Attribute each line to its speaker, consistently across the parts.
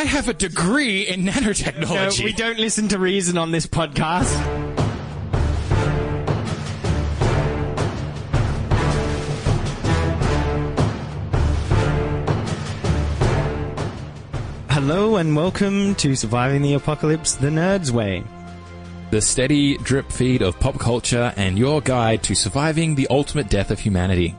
Speaker 1: I have a degree in nanotechnology.
Speaker 2: No, we don't listen to reason on this podcast. Hello and welcome to Surviving the Apocalypse the Nerds Way.
Speaker 1: The steady drip feed of pop culture and your guide to surviving the ultimate death of humanity.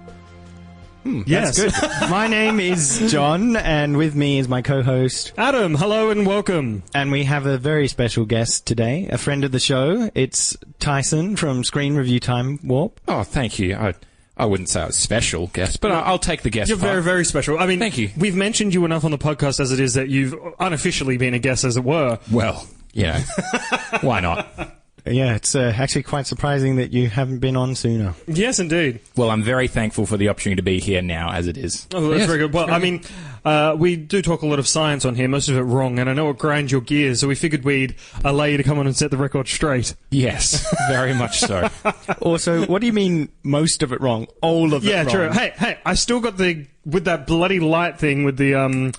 Speaker 2: Yes. That's good. My name is John, and with me is my co-host
Speaker 3: Adam. Hello and welcome.
Speaker 2: And we have a very special guest today, a friend of the show. It's Tyson from Screen Review Time Warp.
Speaker 1: Oh, thank you. I wouldn't say I was special guest, but I'll take the guest.
Speaker 3: You're
Speaker 1: part.
Speaker 3: very, very special. I mean,
Speaker 1: thank you.
Speaker 3: We've mentioned you enough on the podcast as it is that you've unofficially been a guest, as it were.
Speaker 1: Well, yeah. Why not?
Speaker 2: Yeah, it's actually quite surprising that you haven't been on sooner.
Speaker 3: Yes, indeed.
Speaker 1: Well, I'm very thankful for the opportunity to be here now, as it is.
Speaker 3: Oh, that's very good. Well, I mean, we do talk a lot of science on here, most of it wrong, and I know it grinds your gears, so we figured we'd allow you to come on and set the record straight.
Speaker 1: Yes, very much so.
Speaker 2: Also, what do you mean, most of it wrong? All of it wrong?
Speaker 3: Yeah, true. Hey, I still got with that bloody light thing with the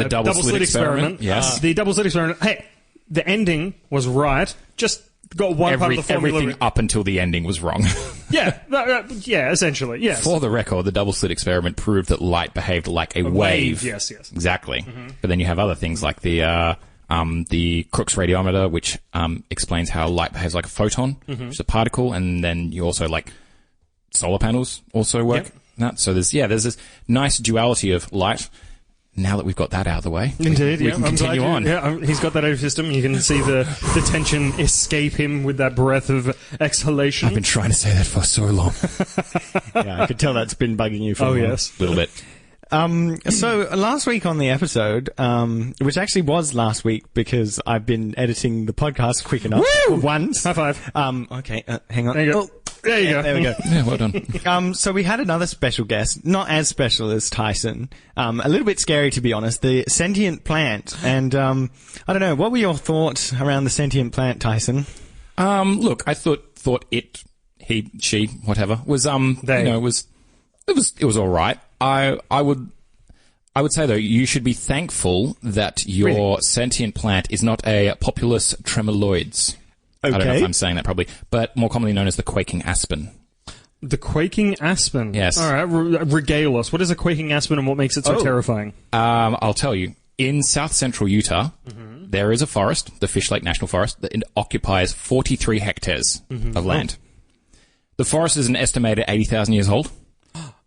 Speaker 1: double slit experiment. Yes.
Speaker 3: The double slit experiment. Hey, the ending was right, just got one part of the formula.
Speaker 1: Everything up until the ending was wrong.
Speaker 3: Yeah, essentially, yes.
Speaker 1: For the record, the double slit experiment proved that light behaved like a wave.
Speaker 3: Yes.
Speaker 1: Exactly. Mm-hmm. But then you have other things like the Crookes radiometer, which explains how light behaves like a photon, which is a particle, and then you also like solar panels also work.
Speaker 3: Yep.
Speaker 1: That. So there's this nice duality of light. Now that we've got that out of the way,
Speaker 3: indeed,
Speaker 1: we can continue on.
Speaker 3: Yeah, he's got that out of his system. You can see the tension escape him with that breath of exhalation.
Speaker 1: I've been trying to say that for so long.
Speaker 2: Yeah, I could tell that's been bugging you for a while.
Speaker 3: Yes,
Speaker 1: a little bit.
Speaker 2: So last week on the episode, which actually was last week because I've been editing the podcast quick enough.
Speaker 3: Woo!
Speaker 2: Once.
Speaker 3: High five.
Speaker 2: Okay, hang on.
Speaker 3: There you go.
Speaker 2: Oh.
Speaker 3: There you go.
Speaker 2: There we go.
Speaker 1: Yeah, well done.
Speaker 2: So we had another special guest, not as special as Tyson. A little bit scary, to be honest. The sentient plant. And, I don't know, what were your thoughts around the sentient plant, Tyson?
Speaker 1: Look, I thought it, he, she, whatever, was, it was alright. I would say though, you should be thankful that your sentient plant is not a Populus tremuloides.
Speaker 2: Okay.
Speaker 1: I don't know if I'm saying that probably, but more commonly known as the quaking aspen.
Speaker 3: The quaking aspen.
Speaker 1: Yes.
Speaker 3: All right. Regale us. What is a quaking aspen and what makes it so terrifying?
Speaker 1: I'll tell you. In south central Utah, there is a forest, the Fish Lake National Forest, that occupies 43 hectares of land. The forest is an estimated 80,000 years old.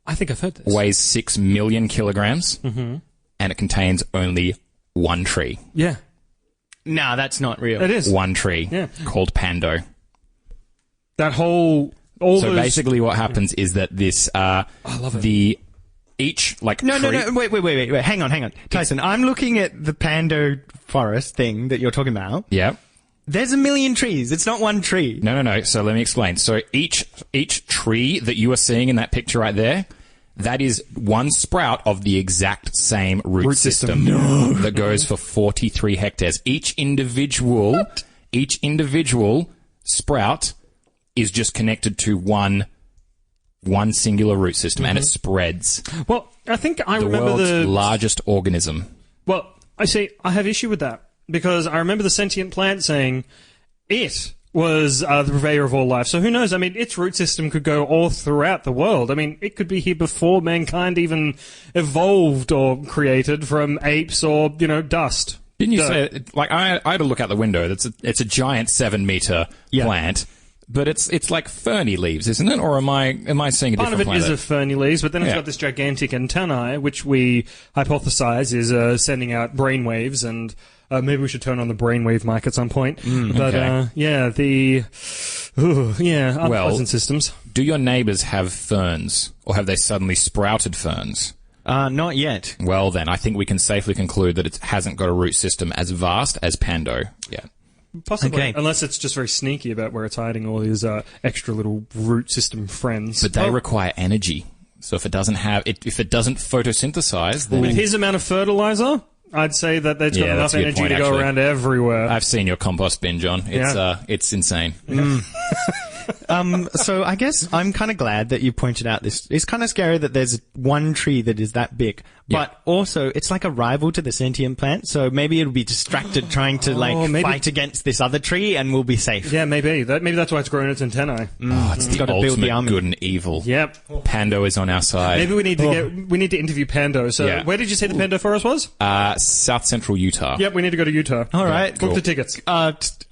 Speaker 3: I think I've heard this.
Speaker 1: Weighs 6 million kilograms, and it contains only one tree.
Speaker 3: Yeah.
Speaker 2: No, that's not real.
Speaker 3: It is.
Speaker 1: One tree called Pando.
Speaker 3: That whole...
Speaker 1: basically what happens is that this... I
Speaker 3: love it.
Speaker 2: No, wait. Hang on. Tyson, I'm looking at the Pando forest thing that you're talking about.
Speaker 1: Yeah.
Speaker 2: There's a million trees. It's not one tree.
Speaker 1: No. So let me explain. So each tree that you are seeing in that picture right there, that is one sprout of the exact same root system that goes for 43 hectares. Each individual sprout is just connected to one singular root system, and it spreads.
Speaker 3: Well, I think I remember
Speaker 1: the world's largest organism.
Speaker 3: Well, I have issue with that because I remember the sentient plant saying it was the purveyor of all life. So who knows? I mean, its root system could go all throughout the world. I mean, it could be here before mankind even evolved or created from apes or, dust.
Speaker 1: Didn't you say, I had to look out the window. It's a giant 7-meter plant, but it's like ferny leaves, isn't it? Or am I seeing a different plant?
Speaker 3: Part of it is a ferny leaves, but then it's got this gigantic antennae, which we hypothesize is sending out brainwaves, and maybe we should turn on the brainwave mic at some point. But unpleasant systems.
Speaker 1: Do your neighbours have ferns, or have they suddenly sprouted ferns?
Speaker 2: Not yet.
Speaker 1: Well, then, I think we can safely conclude that it hasn't got a root system as vast as Pando yet.
Speaker 3: Possibly, unless it's just very sneaky about where it's hiding all these extra little root system friends.
Speaker 1: But they require energy. So if it doesn't photosynthesize, then...
Speaker 3: With his amount of fertilizer, I'd say that they've got enough energy to go around everywhere.
Speaker 1: I've seen your compost bin, John. It's insane.
Speaker 2: So I guess I'm kind of glad that you pointed out this. It's kind of scary that there's one tree that is that big, but also it's like a rival to the sentient plant. So maybe it'll be distracted trying to fight against this other tree, and we'll be safe.
Speaker 3: Yeah, maybe that's why it's growing its antennae.
Speaker 1: It's the ultimate good and evil.
Speaker 3: Yep.
Speaker 1: Pando is on our side.
Speaker 3: Maybe we need to interview Pando. So where did you say the Pando forest was?
Speaker 1: South Central Utah.
Speaker 3: Yep, we need to go to Utah.
Speaker 2: All right,
Speaker 3: book the tickets.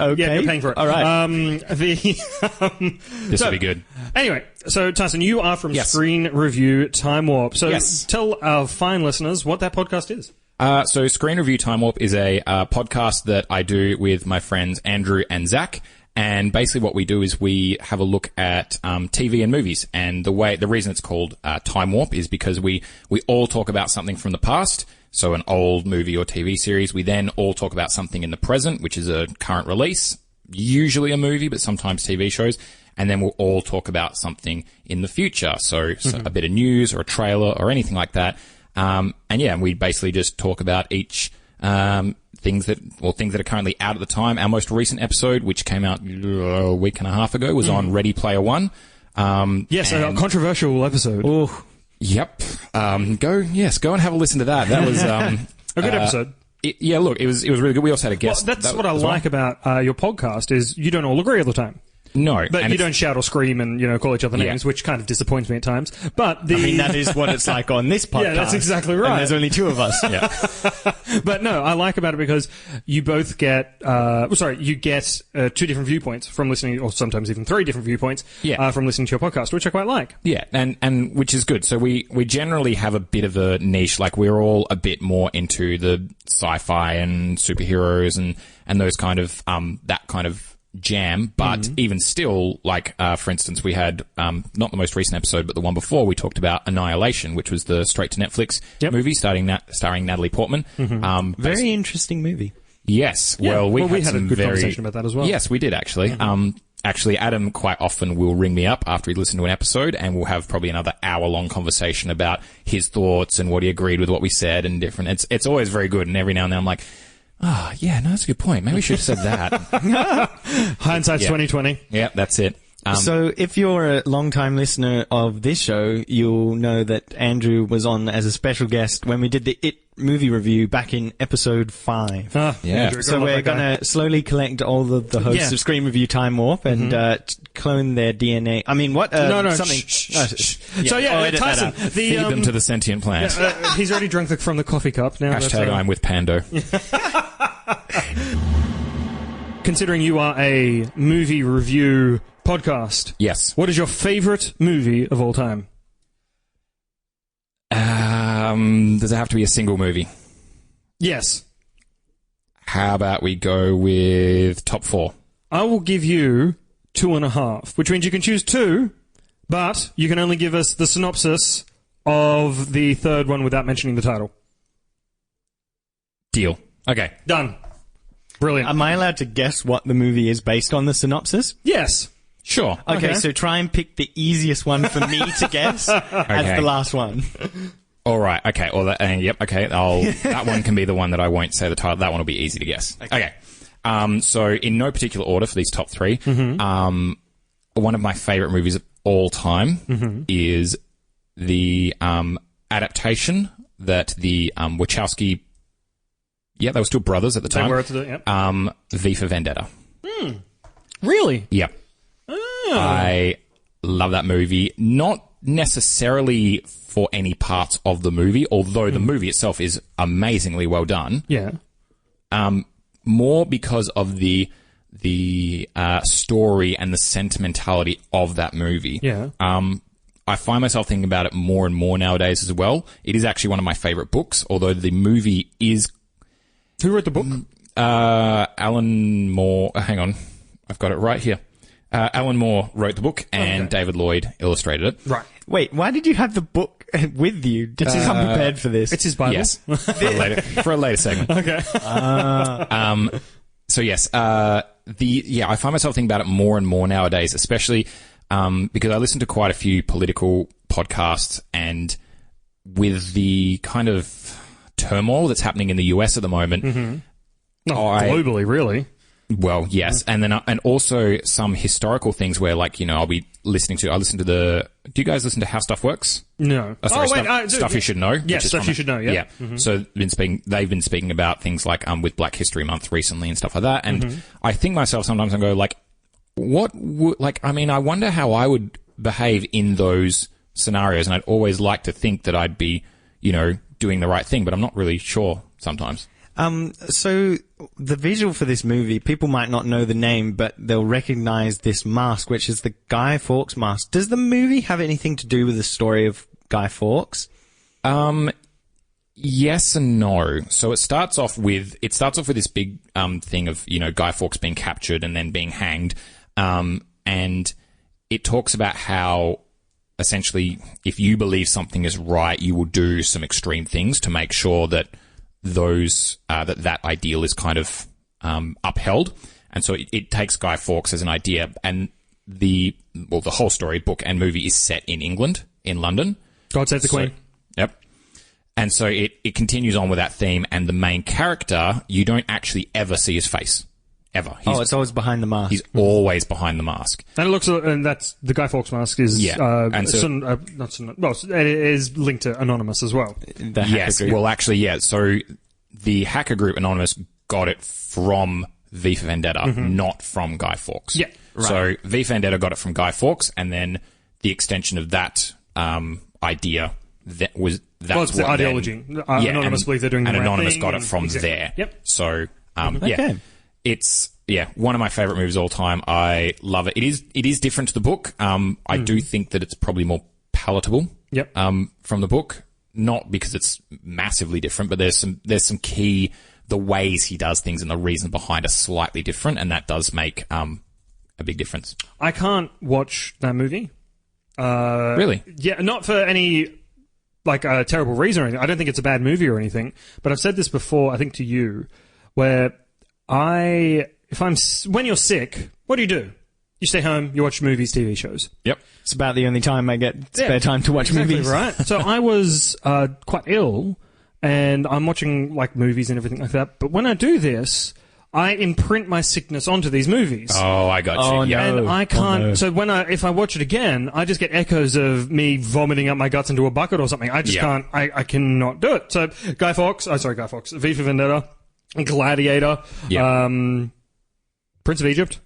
Speaker 2: Okay,
Speaker 3: yeah, you're paying for it.
Speaker 2: All right.
Speaker 1: This will be good.
Speaker 3: Anyway, so Tyson, you are from Screen Review Time Warp. So tell our fine listeners what that podcast is.
Speaker 1: So Screen Review Time Warp is a podcast that I do with my friends Andrew and Zach. And basically what we do is we have a look at TV and movies. And the reason it's called Time Warp is because we all talk about something from the past. So an old movie or TV series. We then all talk about something in the present, which is a current release, usually a movie, but sometimes TV shows. And then we'll all talk about something in the future. So a bit of news or a trailer or anything like that. And we basically just talk about each things that are currently out at the time. Our most recent episode, which came out a week and a half ago, was on Ready Player One.
Speaker 3: A controversial episode.
Speaker 2: Oh.
Speaker 1: Yep. Go and have a listen to that. That was
Speaker 3: a good episode.
Speaker 1: It was really good. We also had a guest.
Speaker 3: Well, that's what I like about your podcast is you don't all agree all the time.
Speaker 1: No,
Speaker 3: but you don't shout or scream and call each other names, which kind of disappoints me at times. But
Speaker 2: that is what it's like on this podcast.
Speaker 3: Yeah, that's exactly right.
Speaker 2: And there's only two of us.
Speaker 3: But no, I like about it because you both get you get two different viewpoints from listening, or sometimes even three different viewpoints from listening to your podcast, which I quite like.
Speaker 1: Yeah, and which is good. So we generally have a bit of a niche. Like we're all a bit more into the sci-fi and superheroes and those kind of that kind of jam, but even still, like for instance, we had not the most recent episode, but the one before, we talked about Annihilation, which was the straight to Netflix movie starring Natalie Portman.
Speaker 2: Very interesting movie.
Speaker 1: Yes, we had
Speaker 3: a good conversation about that as well.
Speaker 1: Yes, we did actually. Actually, Adam quite often will ring me up after he listened to an episode, and we'll have probably another hour-long conversation about his thoughts and what he agreed with what we said and different. It's always very good, and every now and then I'm like, that's a good point. Maybe we should have said that.
Speaker 3: Hindsight's 20/20.
Speaker 1: Yeah, that's it.
Speaker 2: So if you're a long-time listener of this show, you'll know that Andrew was on as a special guest when we did the It movie review back in episode 5.
Speaker 1: Andrew,
Speaker 2: so we're going to slowly collect all of the hosts of Screen Review Time Warp and clone their DNA. I mean, what? Something.
Speaker 3: So Tyson,
Speaker 1: feed them to the sentient plant.
Speaker 3: He's already drunk from the coffee cup. Now
Speaker 1: Hashtag I'm with Pando.
Speaker 3: Considering you are a movie review podcast,
Speaker 1: yes.
Speaker 3: What is your favorite movie of all time?
Speaker 1: Does it have to be a single movie?
Speaker 3: Yes.
Speaker 1: How about we go with top 4?
Speaker 3: I will give you 2.5, which means you can choose 2, but you can only give us the synopsis of the third one without mentioning the title.
Speaker 1: Deal. Okay.
Speaker 3: Done. Brilliant.
Speaker 2: Am I allowed to guess what the movie is based on the synopsis?
Speaker 3: Yes.
Speaker 1: Sure.
Speaker 2: Okay, so try and pick the easiest one for me to guess as the last one.
Speaker 1: All right. Okay. Well, okay. That one can be the one that I won't say the title. That one will be easy to guess. Okay. So in no particular order for these top 3, one of my favorite movies of all time is the adaptation that the Wachowski. Yeah, they were still brothers at the time.
Speaker 3: They were
Speaker 1: V for Vendetta.
Speaker 3: Really?
Speaker 1: Yep. Oh. I love that movie. Not necessarily for any parts of the movie, although the movie itself is amazingly well done.
Speaker 3: Yeah.
Speaker 1: More because of the story and the sentimentality of that movie.
Speaker 3: Yeah.
Speaker 1: I find myself thinking about it more and more nowadays as well. It is actually one of my favorite books, although the movie is...
Speaker 3: Who wrote the book?
Speaker 1: Alan Moore. Hang on. I've got it right here. Alan Moore wrote the book and David Lloyd illustrated it.
Speaker 3: Right.
Speaker 2: Wait, why did you have the book with you? Did you come prepared for this?
Speaker 3: It's his Bible.
Speaker 1: Yes. for a later segment.
Speaker 3: Okay.
Speaker 1: So yes, I find myself thinking about it more and more nowadays, especially because I listen to quite a few political podcasts, and with the kind of turmoil that's happening in the US at the moment.
Speaker 3: Globally, really.
Speaker 1: Well, yes, and then and also some historical things where, like, I listen to the. Do you guys listen to How Stuff Works?
Speaker 3: No.
Speaker 1: Stuff you should know.
Speaker 3: Yes, Stuff You Should Know. Yeah.
Speaker 1: So they've been speaking about things like with Black History Month recently and stuff like that, and I think myself sometimes I go like, what would I wonder how I would behave in those scenarios, and I'd always like to think that I'd be doing the right thing, but I'm not really sure sometimes.
Speaker 2: So the visual for this movie, people might not know the name, but they'll recognize this mask, which is the Guy Fawkes mask. Does the movie have anything to do with the story of Guy Fawkes?
Speaker 1: Yes and no. So it starts off with this big thing of Guy Fawkes being captured and then being hanged, and it talks about how essentially if you believe something is right, you will do some extreme things to make sure that that ideal is kind of upheld. And so it takes Guy Fawkes as an idea, and the whole story, book and movie, is set in England, in London.
Speaker 3: God Save the Queen.
Speaker 1: Yep. And so it continues on with that theme, and the main character, you don't actually ever see his face. Ever.
Speaker 2: It's always behind the mask.
Speaker 1: He's always behind the mask.
Speaker 3: And that's the Guy Fawkes mask is, it is linked to Anonymous as well.
Speaker 2: The hacker group.
Speaker 1: Well, actually, yeah. So the hacker group Anonymous got it from V for Vendetta, not from Guy Fawkes.
Speaker 3: Yeah.
Speaker 2: Right.
Speaker 1: So V for Vendetta got it from Guy Fawkes, and then the extension of that idea it's
Speaker 3: the ideology. Anonymous believe they're doing the right thing.
Speaker 1: And Anonymous got it from there.
Speaker 3: Yep.
Speaker 1: So,
Speaker 2: okay.
Speaker 1: Yeah. It's one of my favorite movies of all time. I love it. It is different to the book. I do think that it's probably more palatable.
Speaker 3: Yep.
Speaker 1: From the book, not because it's massively different, but there's some key, the ways he does things and the reason behind are slightly different, and that does make a big difference.
Speaker 3: I can't watch that movie.
Speaker 1: Really?
Speaker 3: Yeah, not for any terrible reason or anything. I don't think it's a bad movie or anything. But I've said this before, I think to you, where when you're sick, what do? You stay home, you watch movies, TV shows.
Speaker 1: Yep.
Speaker 2: It's about the only time I get spare time to watch movies.
Speaker 3: Right. So I was quite ill, and I'm watching movies and everything like that. But when I do this, I imprint my sickness onto these movies.
Speaker 1: Oh, I got you.
Speaker 2: Oh,
Speaker 1: Yeah.
Speaker 3: And I can't.
Speaker 2: no.
Speaker 3: So if I watch it again, I just get echoes of me vomiting up my guts into a bucket or something. I just can't. I cannot do it. So Guy Fawkes. V for Vendetta. Gladiator, Prince of Egypt.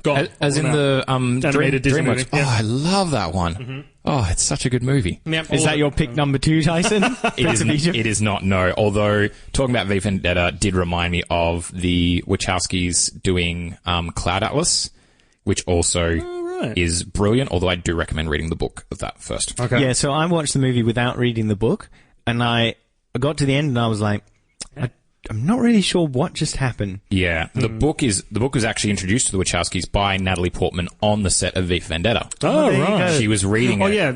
Speaker 1: As in the
Speaker 3: animated Disney
Speaker 1: DreamWorks.
Speaker 3: movie. Yeah.
Speaker 1: Oh, I love that one. Oh, it's such a good movie.
Speaker 3: Yep,
Speaker 2: Is that your pick number 2, Tyson? Prince of Egypt?
Speaker 1: It is not, no. Although, talking about V for Vendetta did remind me of the Wachowskis doing Cloud Atlas, which also is brilliant, although I do recommend reading the book of that first.
Speaker 3: Okay.
Speaker 2: Yeah, so I watched the movie without reading the book, and I got to the end and I was like, I'm not really sure what just happened.
Speaker 1: Yeah, the book was actually introduced to the Wachowskis by Natalie Portman on the set of V for Vendetta.
Speaker 3: Oh, right.
Speaker 1: She was reading it.
Speaker 3: Oh, yeah,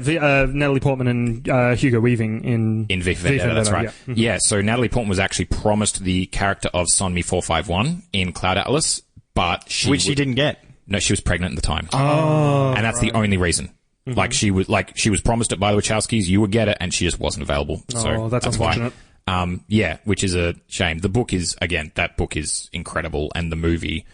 Speaker 3: Natalie Portman and Hugo Weaving in
Speaker 1: V for Vendetta, that's right.
Speaker 3: Yeah.
Speaker 1: Yeah, so Natalie Portman was actually promised the character of Sonmi 451 in Cloud Atlas, but she
Speaker 2: didn't get.
Speaker 1: No, she was pregnant at the time.
Speaker 3: Oh,
Speaker 1: and that's the only reason. She was promised it by the Wachowskis. You would get it, and she just wasn't available. So
Speaker 3: that's unfortunate.
Speaker 1: Why. Which is a shame. The book is, again, that book is incredible, and the movie,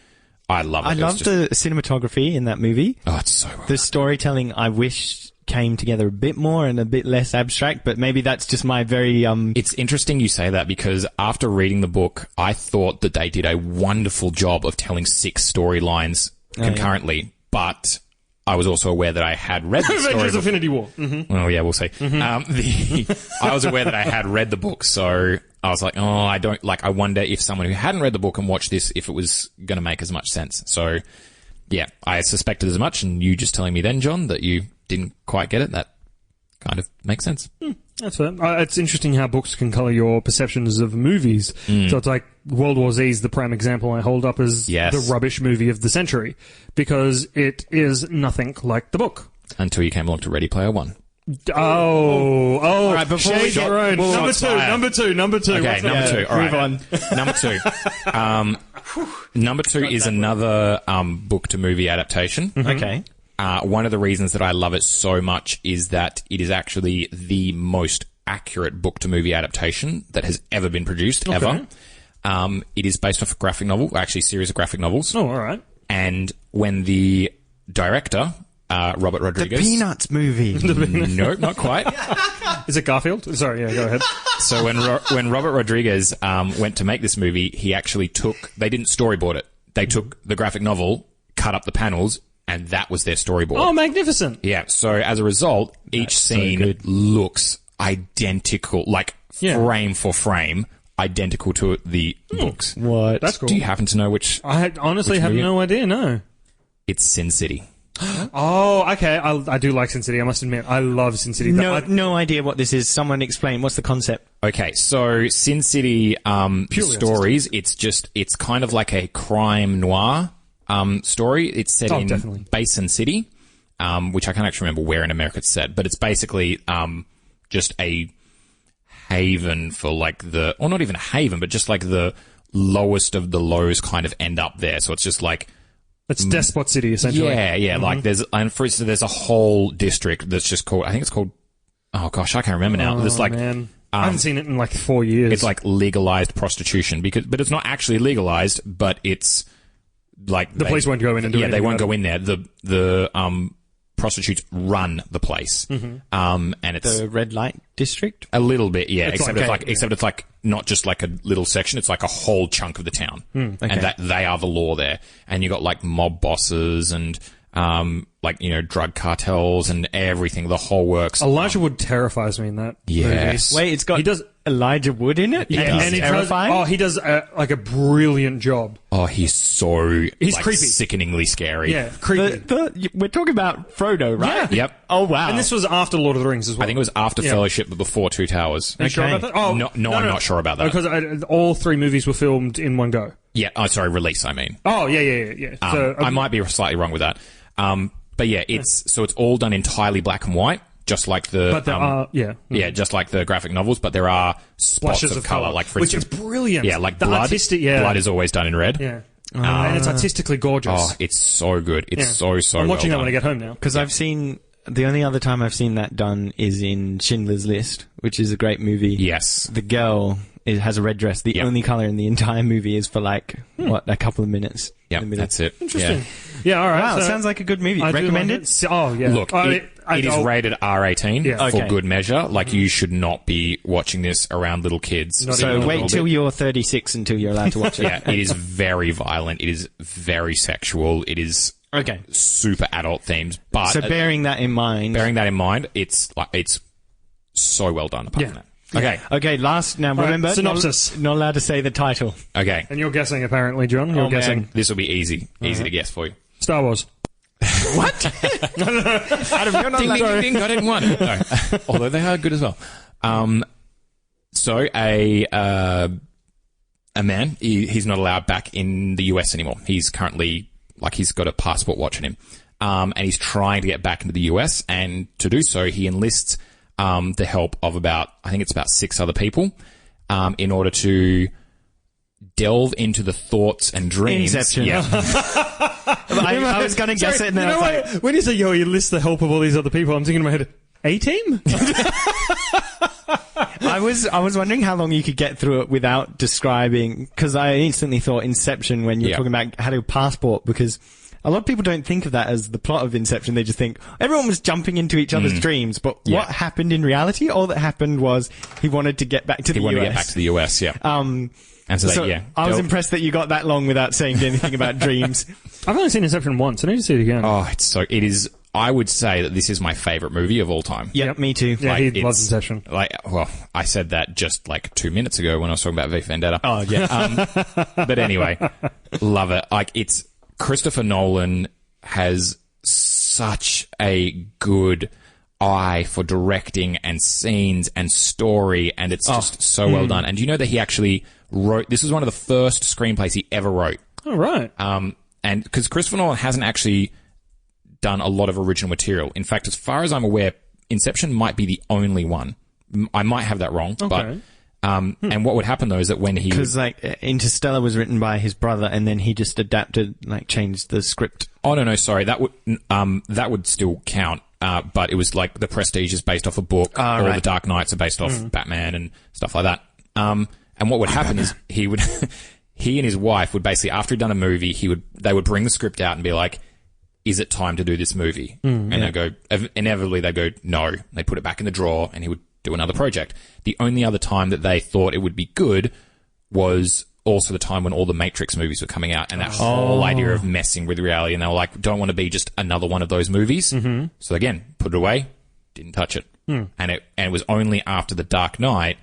Speaker 1: I love it.
Speaker 2: I love the cinematography in that movie.
Speaker 1: Oh, it's so well
Speaker 2: The storytelling, I wish, came together a bit more and a bit less abstract, but maybe that's just my very...
Speaker 1: It's interesting you say that, because after reading the book, I thought that they did a wonderful job of telling 6 storylines concurrently, but... I was also aware that I had read the story.
Speaker 3: Avengers Infinity War.
Speaker 1: Well, yeah, we'll see. I was aware that I had read the book, so I was like, I wonder if someone who hadn't read the book and watched this, if it was going to make as much sense. So, yeah, I suspected as much, and you just telling me then, John, that you didn't quite get it, that kind of makes sense.
Speaker 3: That's fair. It's interesting how books can colour your perceptions of movies. So it's like World War Z is the prime example I hold up as the rubbish movie of the century, because it is nothing like the book.
Speaker 1: Until you came along to Ready Player One.
Speaker 3: Oh!
Speaker 2: All right, before we
Speaker 3: get number two.
Speaker 1: Okay, number 2. All right.
Speaker 2: Move on.
Speaker 1: Number 2. Number 2 is another book to movie adaptation.
Speaker 2: Okay.
Speaker 1: One of the reasons that I love it so much is that it is actually the most accurate book to movie adaptation that has ever been produced, ever. It is based off a graphic novel, actually a series of graphic novels.
Speaker 3: Oh, all right.
Speaker 1: And when the director, Robert Rodriguez...
Speaker 2: The Peanuts movie.
Speaker 1: No, not quite.
Speaker 3: Is it Garfield? Sorry, yeah, go ahead.
Speaker 1: So when Robert Rodriguez went to make this movie, he actually they didn't storyboard it. They took the graphic novel, cut up the panels, and that was their storyboard.
Speaker 3: Oh, magnificent.
Speaker 1: Yeah, so as a result, each scene looks identical, like frame for frame, identical to the books.
Speaker 2: What?
Speaker 3: That's cool.
Speaker 1: Do you happen to know which...
Speaker 3: I honestly have no idea, no.
Speaker 1: It's Sin City.
Speaker 3: Oh, okay. I do like Sin City, I must admit. I love Sin City.
Speaker 2: No idea what this is. Someone explain. What's the concept?
Speaker 1: Okay, so Sin City stories, it's kind of like a crime noir story. It's set in Basin City, which I can't actually remember where in America it's set, but it's basically just a haven for like or not even a haven, but just like the lowest of the lows kind of end up there. So it's just like...
Speaker 3: It's Despot City, essentially.
Speaker 1: Yeah. Mm-hmm. Like for instance, there's a whole district that's just called, I think it's called, oh gosh, I can't remember now. There's like,
Speaker 3: man. I haven't seen it in like 4 years.
Speaker 1: It's like legalized prostitution but it's not actually legalized, but it's like
Speaker 3: the police won't go in and do anything.
Speaker 1: Yeah, they won't go in there. The prostitutes run the place.
Speaker 3: Mm-hmm.
Speaker 1: And it's
Speaker 2: the red light district?
Speaker 1: A little bit, yeah.
Speaker 3: Except
Speaker 1: it's like not just like a little section, it's like a whole chunk of the town.
Speaker 2: Okay.
Speaker 1: And that they are the law there. And you got like mob bosses and like, drug cartels and everything, the whole works.
Speaker 3: Elijah Wood terrifies me in that
Speaker 1: Yes.
Speaker 3: movie.
Speaker 2: Wait, it's got Elijah Wood in it?
Speaker 3: Yeah, and
Speaker 2: he's terrifying?
Speaker 3: He does like a brilliant job.
Speaker 1: Oh, he's like,
Speaker 3: creepy.
Speaker 1: Sickeningly scary.
Speaker 3: Yeah, creepy.
Speaker 2: We're talking about Frodo, right?
Speaker 1: Yeah. Yep.
Speaker 2: Oh, wow.
Speaker 3: And this was after Lord of the Rings as well.
Speaker 1: I think it was after Fellowship, but before Two Towers.
Speaker 3: Are you sure about that? Oh,
Speaker 1: No, I'm not sure about that.
Speaker 3: Because all 3 movies were filmed in one go.
Speaker 1: Yeah. Oh, sorry, release, I mean.
Speaker 3: Oh, yeah. So,
Speaker 1: I might be slightly wrong with that. But yeah, it's all done entirely black and white, just like the...
Speaker 3: But there are,
Speaker 1: Yeah, just like the graphic novels, but there are spots
Speaker 3: splashes
Speaker 1: of colour. Like, for
Speaker 3: which
Speaker 1: instance...
Speaker 3: is brilliant.
Speaker 1: Yeah, like
Speaker 3: the
Speaker 1: blood.
Speaker 3: Artistic,
Speaker 1: Blood is always done in red.
Speaker 3: Yeah. And it's artistically gorgeous.
Speaker 1: Oh, it's so good. It's so
Speaker 3: I'm watching that
Speaker 1: well
Speaker 3: when I
Speaker 1: done.
Speaker 3: get home now.
Speaker 2: Because I've seen... The only other time I've seen that done is in Schindler's List, which is a great movie.
Speaker 1: Yes.
Speaker 2: The girl has a red dress. The only colour in the entire movie is for like, a couple of minutes.
Speaker 1: Yeah, that's it.
Speaker 3: Interesting. Yeah, all right.
Speaker 2: Wow,
Speaker 3: so
Speaker 2: sounds like a good movie.
Speaker 3: I do
Speaker 2: Recommend
Speaker 3: like
Speaker 2: it?
Speaker 3: Oh, yeah.
Speaker 1: Look, it is rated R18 for good measure. Like, you should not be watching this around little kids.
Speaker 2: So wait till you're 36 until you're allowed to watch it.
Speaker 1: Yeah, it is very violent. It is very sexual. It is super adult themes. But
Speaker 2: so bearing that in mind,
Speaker 1: it's so well done. Apart from that.
Speaker 2: Okay. Last now. Remember,
Speaker 3: synopsis.
Speaker 2: Not allowed to say the title.
Speaker 1: Okay.
Speaker 3: And you're guessing, apparently, John. You're guessing.
Speaker 1: Man, this will be easy to guess for you.
Speaker 3: Star Wars.
Speaker 2: What? Adam, you're not allowed.
Speaker 1: Ding, ding, got it in one. No. Although they are good as well. So a man, he's not allowed back in the US anymore. He's currently, he's got a passport watching him. And he's trying to get back into the US, and to do so, he enlists the help of about 6 other people, in order to delve into the thoughts and dreams.
Speaker 2: Inception.
Speaker 1: Yeah.
Speaker 2: I was going to guess it, and then I was like,
Speaker 3: when you say, you list the help of all these other people, I'm thinking in my head, A-Team?
Speaker 2: I was wondering how long you could get through it without describing, because I instantly thought Inception when you're talking about how to passport, because a lot of people don't think of that as the plot of Inception. They just think everyone was jumping into each other's dreams, but what happened in reality? All that happened was he wanted to get back to the US.
Speaker 1: He wanted to get back to the US, yeah. And so
Speaker 2: I was impressed that you got that long without saying anything about dreams.
Speaker 3: I've only seen Inception once. I need to see it again.
Speaker 1: Oh, it is. I would say that this is my favorite movie of all time.
Speaker 2: Yep, me too.
Speaker 3: Yeah, he loves Inception.
Speaker 1: I said that just 2 minutes ago when I was talking about V for Vendetta.
Speaker 2: Oh, yeah.
Speaker 1: But anyway, love it. It's Christopher Nolan has such a good eye for directing and scenes and story, and it's just so well done. And do you know that he actually wrote, this is one of the first screenplays he ever wrote.
Speaker 3: Oh, right.
Speaker 1: And because Christopher Nolan hasn't actually done a lot of original material. In fact, as far as I'm aware, Inception might be the only one. I might have that wrong, but and what would happen though is that when he,
Speaker 2: because Interstellar was written by his brother, and then he just adapted, changed the script.
Speaker 1: Oh no, sorry, that would still count. But it was The Prestige is based off a book, or The Dark Knights are based off Batman and stuff like that. And what would happen is he and his wife would basically, after he'd done a movie, they would bring the script out and be like, is it time to do this movie? And they'd go, inevitably they'd go, no. They'd put it back in the drawer and he would do another project. The only other time that they thought it would be good was also the time when all the Matrix movies were coming out, and that whole idea of messing with reality, and they were like, don't want to be just another one of those movies. So again, put it away, didn't touch it. And it was only after The Dark Knight,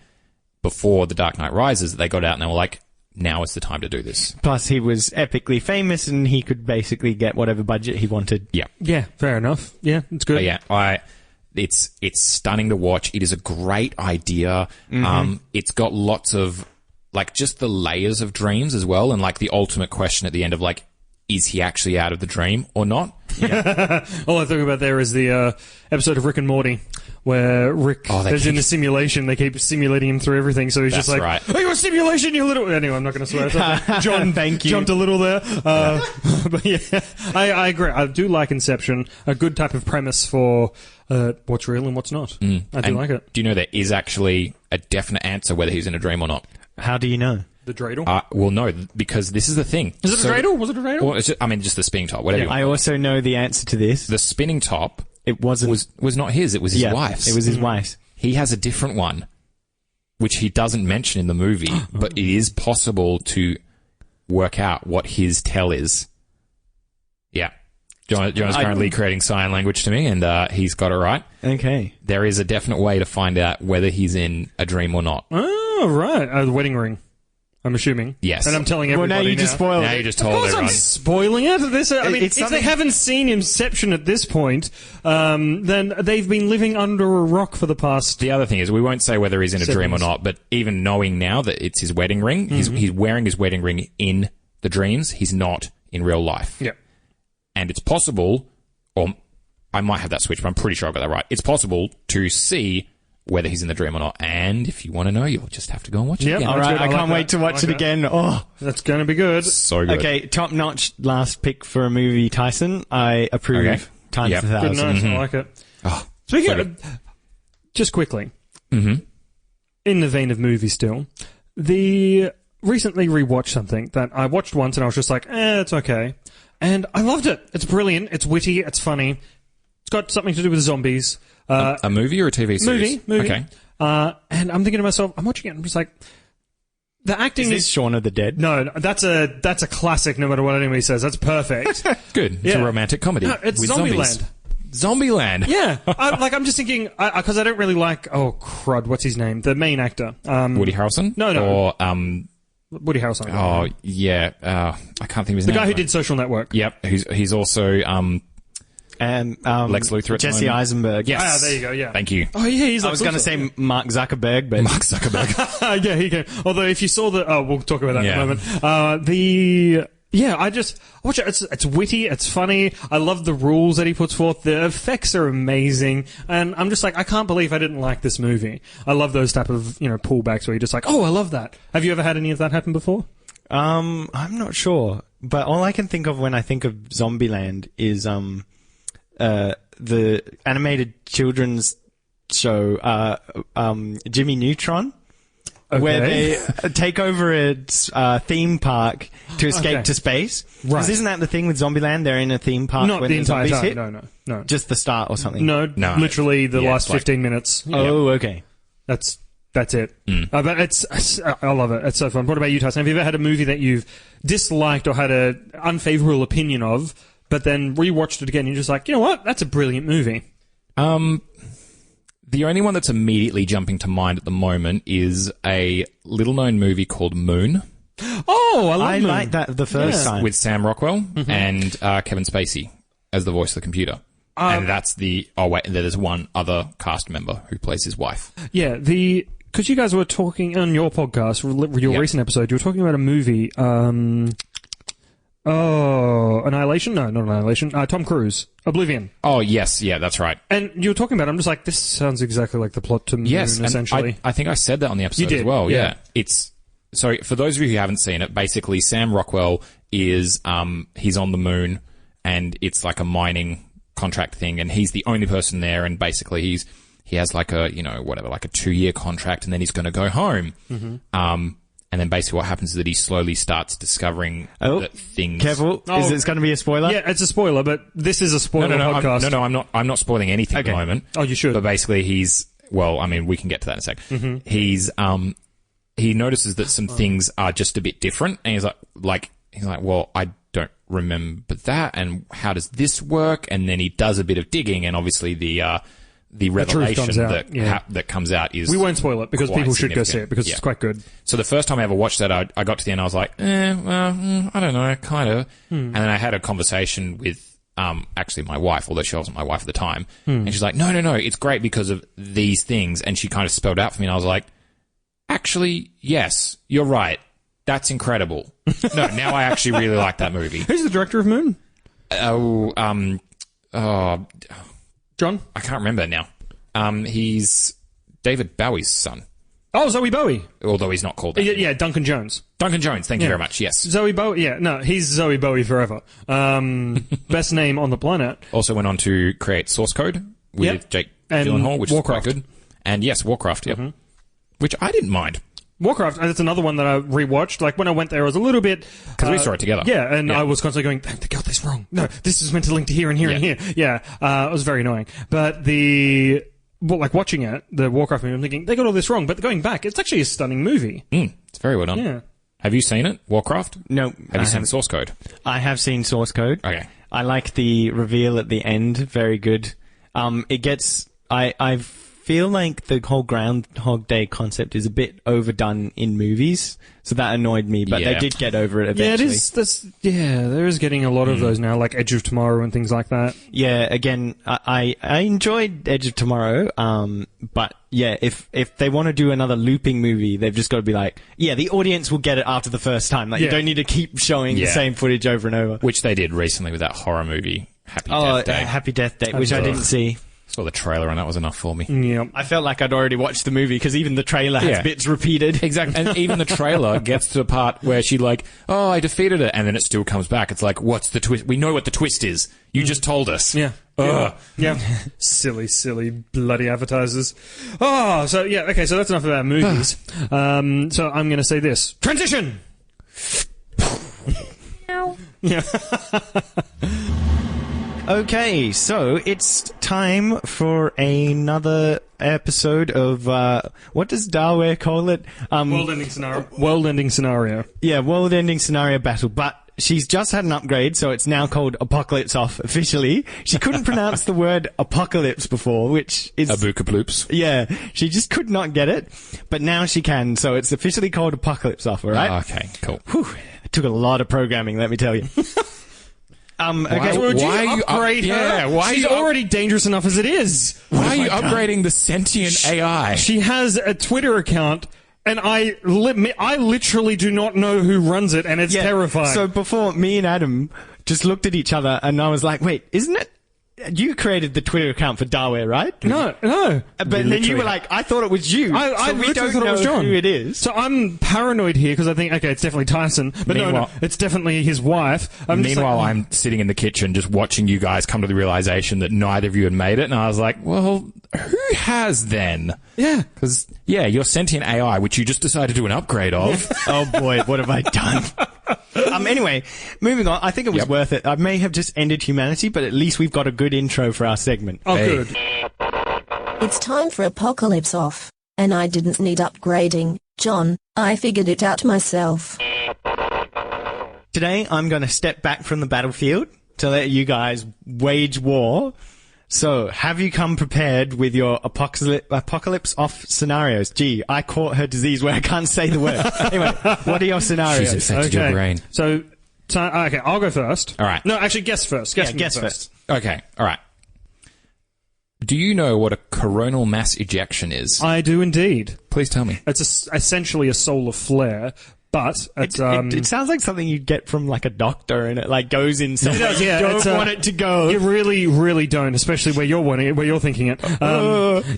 Speaker 1: before The Dark Knight Rises, that they got out and they were like, now is the time to do this.
Speaker 2: Plus, he was epically famous, and he could basically get whatever budget he wanted.
Speaker 1: Yeah.
Speaker 3: Yeah, fair enough. Yeah, it's good.
Speaker 1: But yeah, it's stunning to watch. It is a great idea. It's got lots of, like, just the layers of dreams as well, and like the ultimate question at the end of like, is he actually out of the dream or not?
Speaker 3: Yeah. All I think about there is the episode of Rick and Morty where Rick is in a simulation. They keep simulating him through everything, so he's just like, "Are you a simulation, you little..." Anyway, I'm not going to swear. John,
Speaker 2: thank you.
Speaker 3: Jumped a little there. But yeah, I agree. I do like Inception. A good type of premise for what's real and what's not. I do like it.
Speaker 1: Do you know there is actually a definite answer whether he's in a dream or not?
Speaker 2: How do you know?
Speaker 3: The dreidel?
Speaker 1: Well, no, because this is the thing.
Speaker 3: Is it a dreidel? Was it a dreidel?
Speaker 1: Well, just the spinning top, whatever you want.
Speaker 2: I also know the answer to this.
Speaker 1: The spinning top
Speaker 2: It wasn't.
Speaker 1: was not his, it was his wife's.
Speaker 2: It was his wife's.
Speaker 1: He has a different one, which he doesn't mention in the movie, but it is possible to work out what his tell is. Yeah. John's currently creating sign language to me, and he's got it right.
Speaker 2: Okay.
Speaker 1: There is a definite way to find out whether he's in a dream or not.
Speaker 3: Oh, right. The wedding ring. I'm assuming.
Speaker 1: Yes.
Speaker 3: And I'm telling everybody
Speaker 2: Well, now you just spoiled
Speaker 1: Now
Speaker 2: it.
Speaker 1: you just
Speaker 3: Of
Speaker 1: told
Speaker 3: course
Speaker 1: everyone.
Speaker 3: I'm spoiling it. I mean,
Speaker 2: It's
Speaker 3: if they
Speaker 2: something-
Speaker 3: haven't seen Inception at this point, then they've been living under a rock for the past...
Speaker 1: The other thing is, we won't say whether he's in a dream or
Speaker 3: Seconds.
Speaker 1: not, but even knowing now that it's his wedding ring, he's wearing his wedding ring in the dreams. He's not in real life.
Speaker 3: Yeah.
Speaker 1: And it's possible, or I might have that switch, but I'm pretty sure I got that right. It's possible to see whether he's in the dream or not. And if you want to know, you'll just have to go and watch it
Speaker 3: Yep.
Speaker 1: again.
Speaker 2: All
Speaker 3: That's
Speaker 2: right,
Speaker 3: good. I
Speaker 2: I
Speaker 3: like
Speaker 2: can't
Speaker 3: that.
Speaker 2: wait to
Speaker 3: I
Speaker 2: watch
Speaker 3: like
Speaker 2: it
Speaker 3: that.
Speaker 2: again. Oh,
Speaker 3: That's going to be good.
Speaker 1: So good.
Speaker 2: okay. Top-notch last pick for a movie, Tyson. I approve.
Speaker 1: Okay.
Speaker 2: Times
Speaker 1: Yep.
Speaker 2: a
Speaker 3: Good
Speaker 2: thousand.
Speaker 3: night. I like it.
Speaker 1: Oh,
Speaker 3: Speaking
Speaker 1: so
Speaker 3: of... Just quickly. In the vein of movies still, recently rewatched something that I watched once and I was just like, it's okay. And I loved it. It's brilliant. It's witty. It's funny. It's got something to do with zombies.
Speaker 1: a movie or a TV series?
Speaker 3: Movie.
Speaker 1: Okay.
Speaker 3: And I'm thinking to myself, I'm watching it, I'm just like, the acting
Speaker 2: Is this Shaun of the Dead?
Speaker 3: No, that's a classic. No matter what anybody says, that's perfect.
Speaker 1: Good. It's
Speaker 3: Yeah.
Speaker 1: a romantic comedy.
Speaker 3: No, it's
Speaker 1: with
Speaker 3: Zombieland.
Speaker 1: Zombieland.
Speaker 3: Yeah, I'm just thinking because I don't really like. Oh crud, what's his name? The main actor.
Speaker 1: Woody Harrelson?
Speaker 3: No.
Speaker 1: Or,
Speaker 3: Woody Harrelson.
Speaker 1: oh, yeah. I can't think of his
Speaker 3: the
Speaker 1: name.
Speaker 3: guy who did Social Network.
Speaker 1: Yep. He's also,
Speaker 2: And
Speaker 1: Lex Luthor at the
Speaker 2: Jesse
Speaker 1: moment.
Speaker 2: Eisenberg.
Speaker 1: Yes.
Speaker 3: Ah, there you go. Yeah.
Speaker 1: Thank you.
Speaker 3: Oh yeah, he's.
Speaker 2: I
Speaker 3: Lex
Speaker 2: was going to
Speaker 3: Luthor.
Speaker 2: say Mark Zuckerberg, but
Speaker 1: Mark Zuckerberg.
Speaker 3: Yeah, he can. Although if you saw we'll talk about that in
Speaker 1: Yeah.
Speaker 3: a moment. I watch it. It's witty. It's funny. I love the rules that he puts forth. The effects are amazing, and I'm just like, I can't believe I didn't like this movie. I love those type of pullbacks where you're just like, oh, I love that. Have you ever had any of that happen before?
Speaker 2: I'm not sure. But all I can think of when I think of Zombieland is the animated children's show Jimmy Neutron. Where they take over its theme park to escape
Speaker 3: Okay.
Speaker 2: to space.
Speaker 3: Right.
Speaker 2: 'Cause isn't that the thing with Zombieland? They're in a theme park
Speaker 3: Not
Speaker 2: when
Speaker 3: the entire
Speaker 2: zombies
Speaker 3: time.
Speaker 2: hit?
Speaker 3: No.
Speaker 2: Just the start or something?
Speaker 3: No,
Speaker 1: No.
Speaker 3: literally the
Speaker 1: Yeah,
Speaker 3: last
Speaker 1: it's like-
Speaker 3: 15 minutes.
Speaker 2: Oh, okay.
Speaker 3: That's it. But I love it. It's so fun. What about you, Tyson? Have you ever had a movie that you've disliked or had an unfavorable opinion of, but then rewatched it again and you're just like, you know what? That's a brilliant movie.
Speaker 1: The only one that's immediately jumping to mind at the moment is a little-known movie called Moon
Speaker 3: Oh, I love
Speaker 2: I
Speaker 3: Moon.
Speaker 2: like that the first
Speaker 3: Yeah.
Speaker 2: time.
Speaker 1: with Sam Rockwell and Kevin Spacey as the voice of the computer. And that's there's one other cast member who plays his wife.
Speaker 3: Yeah, because you guys were talking on your podcast, your
Speaker 1: Yep.
Speaker 3: recent episode, you were talking about a movie, Annihilation? No, not Annihilation. Tom Cruise. Oblivion.
Speaker 1: Oh, yes. Yeah, that's right.
Speaker 3: And you were talking about it, I'm just like, this sounds exactly like the plot to Moon,
Speaker 1: Yes, and
Speaker 3: essentially.
Speaker 1: I think I said that on the episode
Speaker 3: You did,
Speaker 1: as well.
Speaker 3: yeah.
Speaker 1: So for those of you who haven't seen it, basically Sam Rockwell is he's on the moon, and it's like a mining contract thing, and he's the only person there, and basically he has like a 2-year contract, and then he's going to go home. And then basically what happens is that he slowly starts discovering that things...
Speaker 2: Careful. Is this going to be a spoiler?
Speaker 3: Yeah, it's a spoiler, but this is a spoiler podcast.
Speaker 1: I'm not spoiling anything at the moment.
Speaker 3: Oh, you should.
Speaker 1: But basically he's... Well, I mean, we can get to that in a sec. Mm-hmm. He notices that some things are just a bit different, and he's like, well, I don't remember that, and how does this work? And then he does a bit of digging, and obviously the revelation that comes out is...
Speaker 3: We won't spoil it, because people should go see it, because it's quite good.
Speaker 1: So the first time I ever watched that, I got to the end, I was like, I don't know, kind of. And then I had a conversation with actually my wife, although she wasn't my wife at the time, and she's like, no, it's great because of these things, and she kind of spelled out for me, and I was like, actually, yes, you're right. That's incredible. No, now I actually really like that movie.
Speaker 3: Who's the director of Moon? John?
Speaker 1: I can't remember now. He's David Bowie's son.
Speaker 3: Oh, Zoe Bowie.
Speaker 1: Although he's not called that.
Speaker 3: Yeah, Duncan Jones.
Speaker 1: Duncan Jones, thank you very much, yes.
Speaker 3: Zoe Bowie, he's Zoe Bowie forever. Best name on the planet.
Speaker 1: Also went on to create Source Code with Jake Gyllenhaal, which
Speaker 3: Warcraft.
Speaker 1: is quite good. And yes, Warcraft, which I didn't mind.
Speaker 3: Warcraft, that's another one that I rewatched. Like, when I went there, I was a little bit...
Speaker 1: Because we saw it together.
Speaker 3: Yeah, and I was constantly going, they got this wrong. No, this is meant to link to here and here and here. Yeah, it was very annoying. But watching it, the Warcraft movie, I'm thinking, they got all this wrong. But going back, it's actually a stunning movie.
Speaker 1: It's very well done.
Speaker 3: Yeah.
Speaker 1: Have you seen it, Warcraft?
Speaker 2: No.
Speaker 1: Have you seen Source Code?
Speaker 2: I have seen Source Code.
Speaker 1: Okay.
Speaker 2: I like the reveal at the end. Very good. It gets... I feel like the whole Groundhog Day concept is a bit overdone in movies, so that annoyed me, but they did get over it eventually.
Speaker 3: There is getting a lot of those now, like Edge of Tomorrow and things like that.
Speaker 2: Yeah, again, I enjoyed Edge of Tomorrow, but yeah, if they want to do another looping movie, they've just got to be like, the audience will get it after the first time. Like, you don't need to keep showing the same footage over and over.
Speaker 1: Which they did recently with that horror movie, Happy Death Day,
Speaker 2: which I didn't see.
Speaker 1: Saw the trailer and that was enough for me.
Speaker 3: Yeah.
Speaker 2: I felt like I'd already watched the movie because even the trailer has bits repeated.
Speaker 1: Exactly. And even the trailer gets to the part where she I defeated it, and then it still comes back. It's like, what's the twist? We know what the twist is. You just told us.
Speaker 3: Yeah. Silly bloody advertisers. Oh, so okay, so that's enough about movies. So I'm going to say this. Transition! Yeah.
Speaker 2: Okay, so it's time for another episode of, what does Darwin call it?
Speaker 3: World-ending scenario. World-ending scenario.
Speaker 2: Yeah, world-ending scenario battle, but she's just had an upgrade, so it's now called Apocalypse Off officially. She couldn't pronounce the word apocalypse before, which is...
Speaker 1: Abucaploops.
Speaker 2: Yeah, she just could not get it, but now she can, so it's officially called Apocalypse Off, alright?
Speaker 1: Okay, cool.
Speaker 2: Whew, it took a lot of programming, let me tell you.
Speaker 3: Okay. Why are you upgrade her? She's already dangerous enough as it is.
Speaker 1: Why are you upgrading the sentient AI?
Speaker 3: She has a Twitter account, and I literally do not know who runs it, and it's terrifying.
Speaker 2: So before, me and Adam just looked at each other, and I was like, wait, isn't it? You created the Twitter account for Darwin, right?
Speaker 3: No.
Speaker 2: But then you were like, I thought it was you.
Speaker 3: I literally thought it was John.
Speaker 2: Who it is.
Speaker 3: So I'm paranoid here because I think, okay, it's definitely Tyson. But no, it's definitely his wife.
Speaker 1: Meanwhile, I'm sitting in the kitchen just watching you guys come to the realization that neither of you had made it. And I was like, well, who has then?
Speaker 3: Yeah.
Speaker 1: Because, your sentient AI, which you just decided to do an upgrade of.
Speaker 2: Oh boy, what have I done? Anyway, moving on. I think it was worth it. I may have just ended humanity, but at least we've got a good intro for our segment.
Speaker 3: Oh, good.
Speaker 4: It's time for Apocalypse Off. And I didn't need upgrading, John. I figured it out myself.
Speaker 2: Today, I'm going to step back from the battlefield to let you guys wage war. So, have you come prepared with your apocalypse off scenarios? Gee, I caught her disease where I can't say the word. Anyway, what are your scenarios?
Speaker 1: She's affected your brain.
Speaker 3: So, okay, I'll go first.
Speaker 1: All right.
Speaker 3: No, actually, guess first.
Speaker 2: Guess first.
Speaker 1: Okay, all right. Do you know what a coronal mass ejection is?
Speaker 3: I do indeed.
Speaker 1: Please tell me.
Speaker 3: It's essentially a solar flare. But
Speaker 2: it sounds like something you'd get from like a doctor, and it like goes in somewhere.
Speaker 3: It does, yeah,
Speaker 2: you don't want it to go.
Speaker 3: You really, really don't, especially where you're wanting it, where you're thinking it.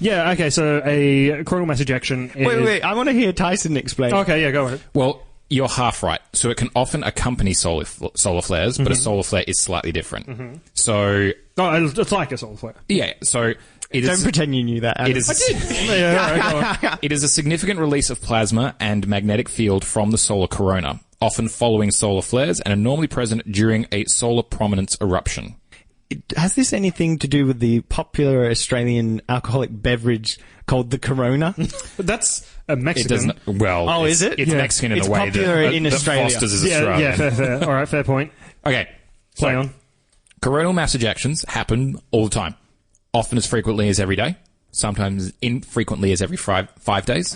Speaker 3: Yeah, okay. So a coronal mass ejection.
Speaker 2: Wait! I want to hear Tyson explain.
Speaker 3: Okay, yeah, go ahead.
Speaker 1: Well, you're half right. So it can often accompany solar flares, but a solar flare is slightly different. So
Speaker 3: it's like a solar flare.
Speaker 1: Yeah. So
Speaker 2: Don't pretend you knew that, Adam.
Speaker 1: It is. It is a significant release of plasma and magnetic field from the solar corona, often following solar flares, and are normally present during a solar prominence eruption.
Speaker 2: Has this anything to do with the popular Australian alcoholic beverage called the Corona?
Speaker 3: That's a Mexican.
Speaker 1: It doesn't. Well,
Speaker 2: Oh, is it?
Speaker 1: It's
Speaker 2: Yeah.
Speaker 1: Mexican in
Speaker 2: It's
Speaker 1: a way
Speaker 2: popular in
Speaker 1: that
Speaker 2: Australia.
Speaker 1: Foster's is
Speaker 3: Yeah,
Speaker 1: Australian.
Speaker 3: yeah, fair. All right, fair point.
Speaker 1: Okay.
Speaker 3: Play
Speaker 1: So,
Speaker 3: on.
Speaker 1: Coronal mass ejections happen all the time, often as frequently as every day, sometimes infrequently as every 5 days.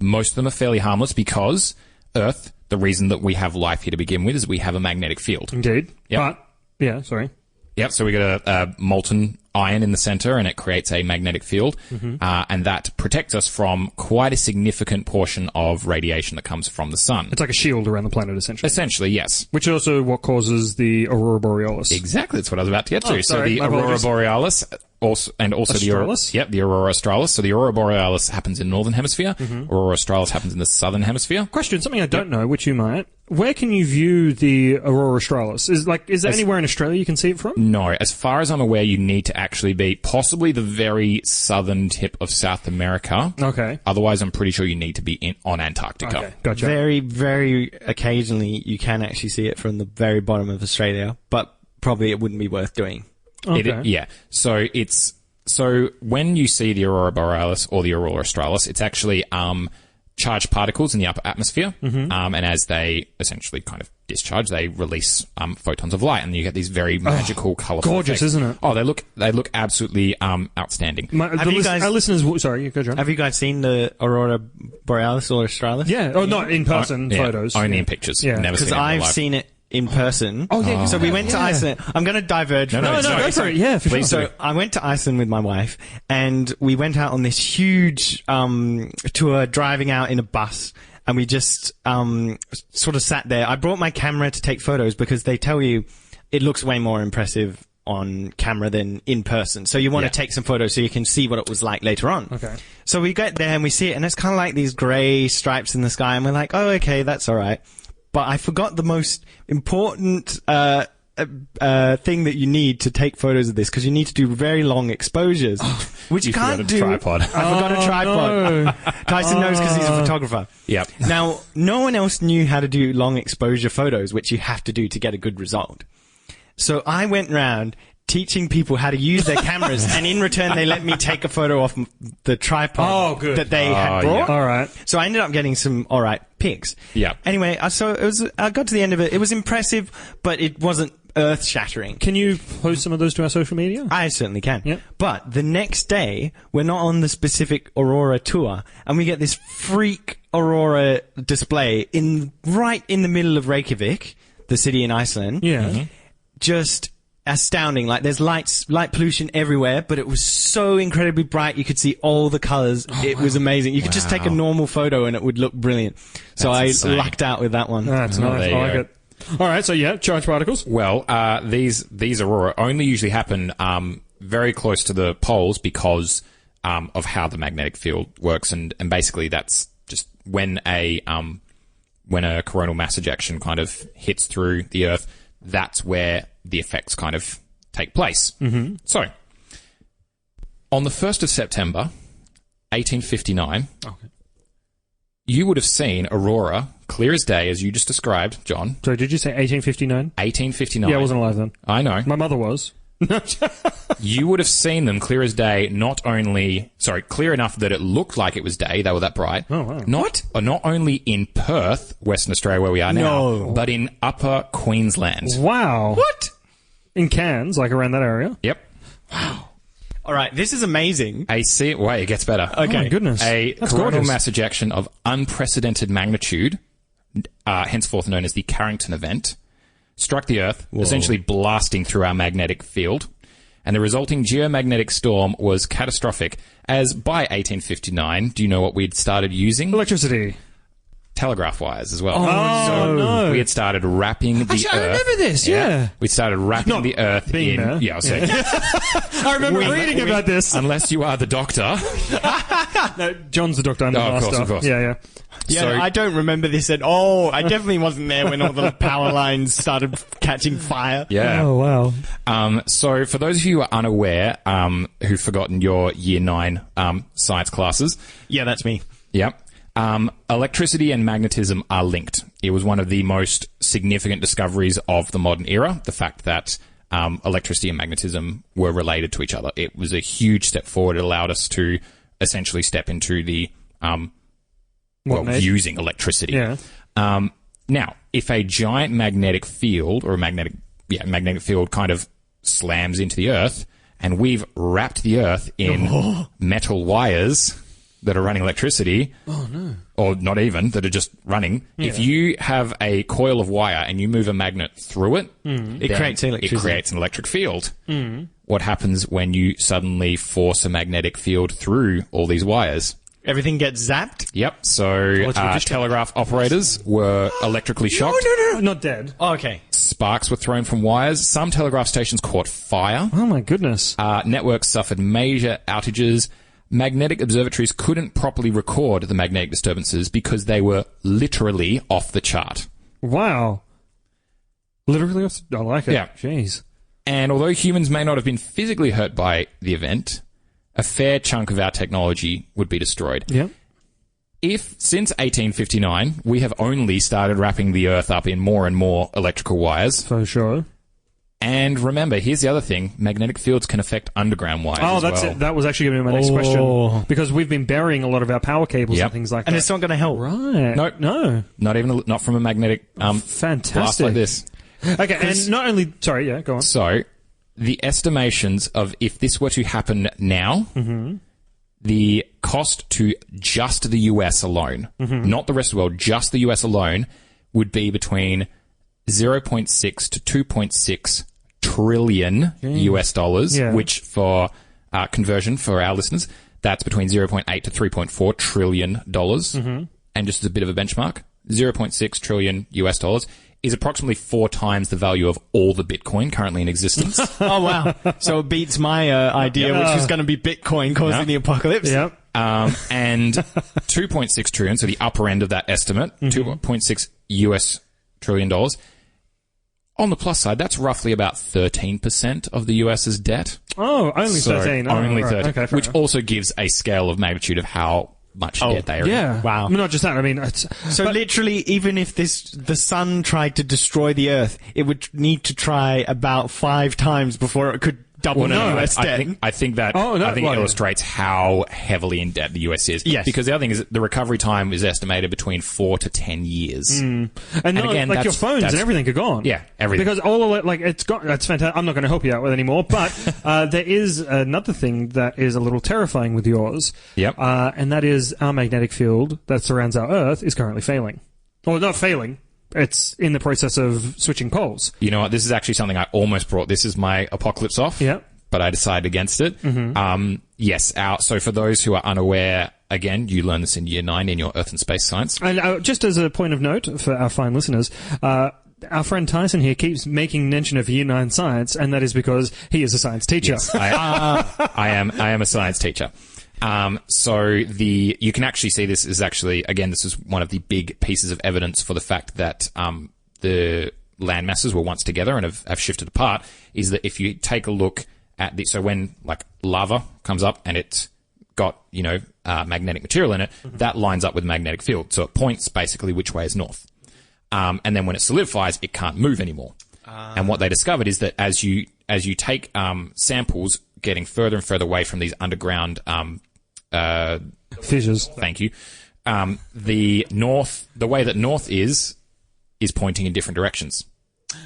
Speaker 1: Most of them are fairly harmless because Earth, the reason that we have life here to begin with, is we have a magnetic field.
Speaker 3: Indeed.
Speaker 1: Yep.
Speaker 3: But, yeah, sorry.
Speaker 1: Yep, so we got a molten iron in the center, and it creates a magnetic field, and that protects us from quite a significant portion of radiation that comes from the sun.
Speaker 3: It's like a shield around the planet, essentially.
Speaker 1: Essentially, yes.
Speaker 3: Which is also what causes the aurora borealis.
Speaker 1: Exactly, that's what I was about to get to.
Speaker 3: Oh, sorry,
Speaker 1: so
Speaker 3: my
Speaker 1: the aurora
Speaker 3: apologies.
Speaker 1: borealis, also
Speaker 3: Australis?
Speaker 1: the aurora australis. So the aurora borealis happens in the northern hemisphere. Aurora australis happens in the southern hemisphere.
Speaker 3: Question, something I don't know, which you might. Where can you view the aurora australis? Is there anywhere in Australia you can see it from?
Speaker 1: No, as far as I'm aware, you need to actually be possibly the very southern tip of South America.
Speaker 3: Okay.
Speaker 1: Otherwise, I'm pretty sure you need to be on Antarctica.
Speaker 3: Okay, gotcha.
Speaker 2: Very, very occasionally you can actually see it from the very bottom of Australia, but probably it wouldn't be worth doing.
Speaker 3: Okay.
Speaker 1: Yeah. So when you see the aurora borealis or the aurora australis, it's actually charged particles in the upper atmosphere, and as they essentially kind of discharge, they release photons of light, and you get these very magical, colourful
Speaker 3: gorgeous,
Speaker 1: effects.
Speaker 3: isn't it?
Speaker 1: Oh, they look absolutely outstanding.
Speaker 3: Our listeners, sorry, you go, John.
Speaker 2: Have you guys seen the Aurora Borealis or Australis?
Speaker 3: Yeah. Oh, not in person
Speaker 1: Yeah,
Speaker 3: photos.
Speaker 1: only in pictures.
Speaker 3: Yeah.
Speaker 1: Never seen
Speaker 2: Because
Speaker 1: it in real
Speaker 2: I've
Speaker 1: life.
Speaker 2: seen it in person.
Speaker 3: Oh, yeah.
Speaker 2: So we went to
Speaker 3: Yeah.
Speaker 2: Iceland. I'm going to diverge.
Speaker 1: No,
Speaker 2: from
Speaker 3: No,
Speaker 2: this.
Speaker 3: go for it. Yeah, for sure.
Speaker 2: So I went to Iceland with my wife, and we went out on this huge tour, driving out in a bus, and we just sort of sat there. I brought my camera to take photos because they tell you it looks way more impressive on camera than in person. So you want to take some photos so you can see what it was like later on.
Speaker 3: Okay.
Speaker 2: So we get there and we see it, and it's kind of like these grey stripes in the sky, and we're like, oh, okay, that's all right. But I forgot the most important thing that you need to take photos of this, because you need to do very long exposures, which you
Speaker 1: forgot
Speaker 2: can't
Speaker 1: a
Speaker 2: do.
Speaker 1: tripod.
Speaker 2: I forgot a tripod.
Speaker 3: No.
Speaker 2: Tyson knows because he's a photographer.
Speaker 1: Yep.
Speaker 2: Now, no one else knew how to do long exposure photos, which you have to do to get a good result. So I went round teaching people how to use their cameras, and in return they let me take a photo off the tripod that they had brought.
Speaker 3: All right.
Speaker 2: So I ended up getting some all right pics.
Speaker 1: Yeah.
Speaker 2: Anyway, so I got to the end of it. It was impressive, but it wasn't earth-shattering.
Speaker 3: Can you post some of those to our social media?
Speaker 2: I certainly can.
Speaker 3: Yep.
Speaker 2: But the next day, we're not on the specific Aurora tour, and we get this freak Aurora display right in the middle of Reykjavik, the city in Iceland.
Speaker 3: Yeah.
Speaker 2: Just astounding. Like, there's light pollution everywhere, but it was so incredibly bright. You could see all the colors. It was amazing. You could just take a normal photo and it would look brilliant. So I
Speaker 1: insane.
Speaker 2: lucked out with that one.
Speaker 3: That's nice.
Speaker 1: there you
Speaker 3: I like
Speaker 1: go.
Speaker 3: it. All right. So, yeah, charged particles.
Speaker 1: Well, these aurora only usually happen very close to the poles because of how the magnetic field works, and basically that's just when a coronal mass ejection kind of hits through the Earth, that's where the effects kind of take place. Mm-hmm. So, on the 1st of September, 1859, you would have seen aurora clear as day, as you just described, John.
Speaker 3: So, did you say 1859?
Speaker 1: 1859.
Speaker 3: Yeah, I wasn't alive then.
Speaker 1: I know.
Speaker 3: My mother was.
Speaker 1: You would have seen them clear as day, clear enough that it looked like it was day. They were that bright.
Speaker 3: Oh, wow.
Speaker 1: Not only in Perth, Western Australia, where we are now, but in Upper Queensland.
Speaker 3: Wow.
Speaker 2: What?
Speaker 3: In Cairns, like around that area?
Speaker 1: Yep.
Speaker 2: All right, this is amazing.
Speaker 1: Wait, it gets better.
Speaker 3: Oh, my goodness.
Speaker 1: A
Speaker 3: That's
Speaker 1: coronal
Speaker 3: gorgeous.
Speaker 1: mass ejection of unprecedented magnitude, henceforth known as the Carrington event, struck the Earth, essentially blasting through our magnetic field. And the resulting geomagnetic storm was catastrophic, as by 1859, do you know what we'd started using?
Speaker 3: Electricity.
Speaker 1: Telegraph wires as well.
Speaker 3: Oh, no.
Speaker 1: We had started wrapping the
Speaker 3: Actually,
Speaker 1: Earth.
Speaker 3: I remember this, yeah.
Speaker 1: We started wrapping the Earth
Speaker 3: being
Speaker 1: in...
Speaker 3: there.
Speaker 1: Yeah, I'll say.
Speaker 3: I remember reading about this.
Speaker 1: Unless you are the doctor.
Speaker 3: No, John's the doctor, I'm the
Speaker 1: Oh, of
Speaker 3: master.
Speaker 1: course, of course.
Speaker 3: Yeah, yeah.
Speaker 2: Yeah,
Speaker 1: So-
Speaker 2: I don't remember this at all. I definitely wasn't there when all the power lines started catching fire.
Speaker 1: Yeah.
Speaker 3: Oh, wow.
Speaker 1: So for those of you who are unaware, who've forgotten your year 9 science classes,
Speaker 2: Yeah, that's me.
Speaker 1: yep. Electricity and magnetism are linked. It was one of the most significant discoveries of the modern era, the fact that electricity and magnetism were related to each other. It was a huge step forward. It allowed us to essentially step into the using electricity.
Speaker 3: Yeah.
Speaker 1: Now, if a giant magnetic field or a magnetic field kind of slams into the Earth, and we've wrapped the Earth in metal wires that are running electricity.
Speaker 3: Oh, no.
Speaker 1: Or not even, that are just running.
Speaker 3: Yeah.
Speaker 1: If you have a coil of wire and you move a magnet through it,
Speaker 2: It creates electricity.
Speaker 1: It creates an electric field. What happens when you suddenly force a magnetic field through all these wires?
Speaker 2: Everything gets zapped?
Speaker 1: Yep. So telegraph operators were electrically shocked.
Speaker 3: No. Not dead.
Speaker 2: Oh, okay.
Speaker 1: Sparks were thrown from wires. Some telegraph stations caught fire.
Speaker 3: Oh, my goodness.
Speaker 1: Networks suffered major outages. Magnetic observatories couldn't properly record the magnetic disturbances because they were literally off the chart.
Speaker 3: Wow. Literally off I like it.
Speaker 1: Yeah.
Speaker 3: Jeez.
Speaker 1: And although humans may not have been physically hurt by the event, a fair chunk of our technology would be destroyed.
Speaker 3: Yep.
Speaker 1: If, since 1859, we have only started wrapping the Earth up in more and more electrical wires.
Speaker 3: For sure.
Speaker 1: And remember, here's the other thing. Magnetic fields can affect underground wires
Speaker 3: Oh,
Speaker 1: as
Speaker 3: that's
Speaker 1: well.
Speaker 3: it. That was actually going to be my next question. Because we've been burying a lot of our power cables
Speaker 1: Yep.
Speaker 3: and things like
Speaker 2: And
Speaker 3: that.
Speaker 2: it's not going to help.
Speaker 3: Right.
Speaker 1: Nope.
Speaker 3: No.
Speaker 1: Not from a magnetic blast
Speaker 3: Fantastic.
Speaker 1: like this.
Speaker 3: Okay, and not only... Sorry, yeah, go on.
Speaker 1: So, the estimations of if this were to happen now, the cost to just the US alone, not the rest of the world, just the US alone, would be between 0.6 to 2.6 trillion US dollars,
Speaker 3: Yeah.
Speaker 1: which for conversion for our listeners, that's between 0.8 to 3.4 trillion dollars. And just as a bit of a benchmark, 0.6 trillion US dollars is approximately 4 times the value of all the Bitcoin currently in existence.
Speaker 2: Oh, wow. So it beats my idea, which was going to be Bitcoin causing the apocalypse.
Speaker 3: Yep.
Speaker 1: And 2.6 trillion, so the upper end of that estimate, 2.6 US trillion dollars. On the plus side, that's roughly about 13% of the US's debt.
Speaker 3: Oh, only
Speaker 1: So
Speaker 3: 13.
Speaker 1: only
Speaker 3: right.
Speaker 1: 13,
Speaker 3: Okay, fair
Speaker 1: which
Speaker 3: enough.
Speaker 1: also gives a scale of magnitude of how much debt they are in.
Speaker 3: Yeah.
Speaker 2: Wow.
Speaker 3: I mean, not just that. I mean, it's...
Speaker 2: So literally, even if the sun tried to destroy the Earth, it would need to try about 5 times before it could double the US debt.
Speaker 1: I think that
Speaker 3: Oh, no,
Speaker 1: I think
Speaker 3: well,
Speaker 1: it illustrates how heavily in debt the US is.
Speaker 2: Yes.
Speaker 1: Because the other thing is that the recovery time is estimated between 4 to 10 years.
Speaker 3: And no,
Speaker 1: again,
Speaker 3: like your
Speaker 1: that's-
Speaker 3: phones and
Speaker 1: that's-
Speaker 3: everything are gone.
Speaker 1: Yeah, everything.
Speaker 3: Because all of it, like, it's gone. That's fantastic. I'm not going to help you out with anymore. But there is another thing that is a little terrifying with yours.
Speaker 1: Yep.
Speaker 3: And that is our magnetic field that surrounds our Earth is currently failing. Or not failing. It's in the process of switching poles.
Speaker 1: You know what? This is actually something I almost brought. This is my apocalypse off.
Speaker 3: Yeah.
Speaker 1: But I decided against it. Yes. So for those who are unaware, again, you learn this in year 9 in your Earth and Space Science.
Speaker 3: And just as a point of note for our fine listeners, our friend Tyson here keeps making mention of Year 9 science, and that is because he is a science teacher.
Speaker 1: Yes, I am a science teacher. So you can actually see this is actually, again, this is one of the big pieces of evidence for the fact that the land masses were once together and have shifted apart, is that if you take a look at so when like lava comes up and it's got, magnetic material in it, that lines up with the magnetic field. So it points basically which way is north. And then when it solidifies, it can't move anymore. And what they discovered is that as you take samples getting further and further away from these underground
Speaker 3: Fissures.
Speaker 1: thank you, the way that north is pointing in different directions.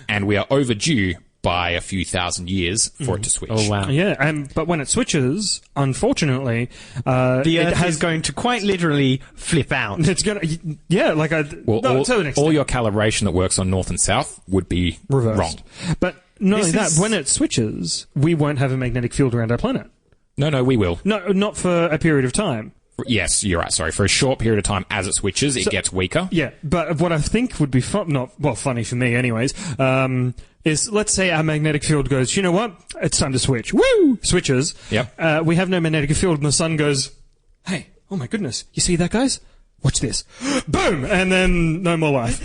Speaker 1: And we are overdue by a few thousand years for it to switch.
Speaker 2: Oh, wow.
Speaker 3: Yeah, but when it switches, unfortunately,
Speaker 2: The Earth
Speaker 3: it has
Speaker 2: is going to quite literally flip out.
Speaker 3: It's gonna, yeah, like
Speaker 1: Well,
Speaker 3: no, to an extent.
Speaker 1: all your calibration that works on north and south would be
Speaker 3: Reversed.
Speaker 1: wrong.
Speaker 3: But not only
Speaker 2: This
Speaker 3: that,
Speaker 2: is-
Speaker 3: when it switches, we won't have a magnetic field around our planet.
Speaker 1: No, we will.
Speaker 3: No, not for a period of time.
Speaker 1: Yes, you're right. Sorry. For a short period of time, as it switches, it gets weaker.
Speaker 3: Yeah, but what I think would be funny for me, anyways, is let's say our magnetic field goes, you know what? It's time to switch. Woo! Switches.
Speaker 1: Yep.
Speaker 3: We have no magnetic field, and the sun goes, hey, oh my goodness, you see that, guys? watch this. Boom! And then no more life.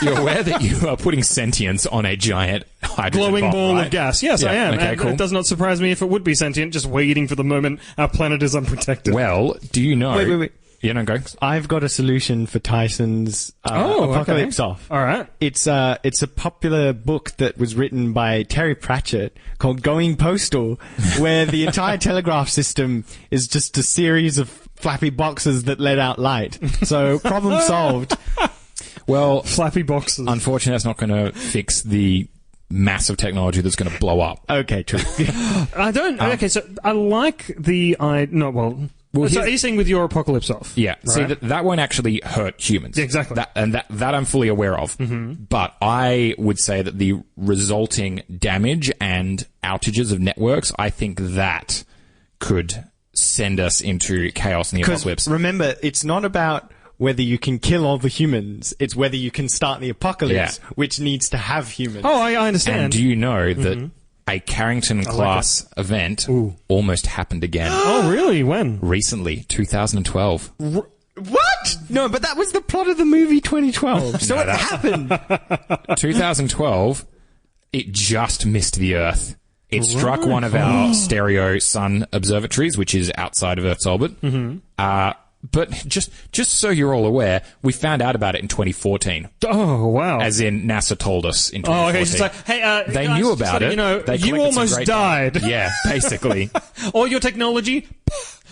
Speaker 1: You're aware that you are putting sentience on a giant hydrogen
Speaker 3: Glowing
Speaker 1: bomb,
Speaker 3: ball
Speaker 1: right?
Speaker 3: of gas. Yes,
Speaker 1: Yeah,
Speaker 3: I am.
Speaker 1: okay,
Speaker 3: And
Speaker 1: cool.
Speaker 3: it does not surprise me if it would be sentient, just waiting for the moment our planet is unprotected.
Speaker 1: Well, do you know...
Speaker 2: Wait.
Speaker 1: Yeah, no, go.
Speaker 2: I've got a solution for Tyson's Apocalypse Off.
Speaker 3: All right.
Speaker 2: It's a popular book that was written by Terry Pratchett called Going Postal, where the entire telegraph system is just a series of flappy boxes that let out light. So problem solved.
Speaker 1: Well,
Speaker 3: Flappy boxes.
Speaker 1: unfortunately, that's not going to fix the massive technology that's going to blow up.
Speaker 2: Okay, true.
Speaker 3: I don't... okay, so I like the... so
Speaker 1: here's-
Speaker 3: are you saying with your Apocalypse Off?
Speaker 1: Yeah, see,
Speaker 3: Right.
Speaker 1: that won't actually hurt humans.
Speaker 3: Yeah, exactly.
Speaker 1: That I'm fully aware of. Mm-hmm. But I would say that the resulting damage and outages of networks, I think that could send us into chaos in the apocalypse.
Speaker 2: Remember, it's not about whether you can kill all the humans, it's whether you can start the apocalypse, which needs to have humans.
Speaker 3: Oh, I understand.
Speaker 1: And do you know that a Carrington-class event almost happened again?
Speaker 3: Oh, really? When?
Speaker 1: Recently, 2012.
Speaker 2: What? No, but that was the plot of the movie 2012. So it happened.
Speaker 1: 2012, it just missed the Earth. It struck one of our stereo sun observatories, which is outside of Earth's orbit. But just so you're all aware, we found out about it in 2014.
Speaker 3: Oh, wow.
Speaker 1: As in, NASA told us in 2014.
Speaker 3: Oh, okay. It's like, hey,
Speaker 1: they
Speaker 3: guys,
Speaker 1: knew
Speaker 3: just
Speaker 1: about
Speaker 3: so
Speaker 1: it.
Speaker 3: You know,
Speaker 1: They
Speaker 3: you
Speaker 1: collected some
Speaker 3: almost
Speaker 1: great
Speaker 3: died.
Speaker 1: data. Yeah, basically.
Speaker 3: All your technology.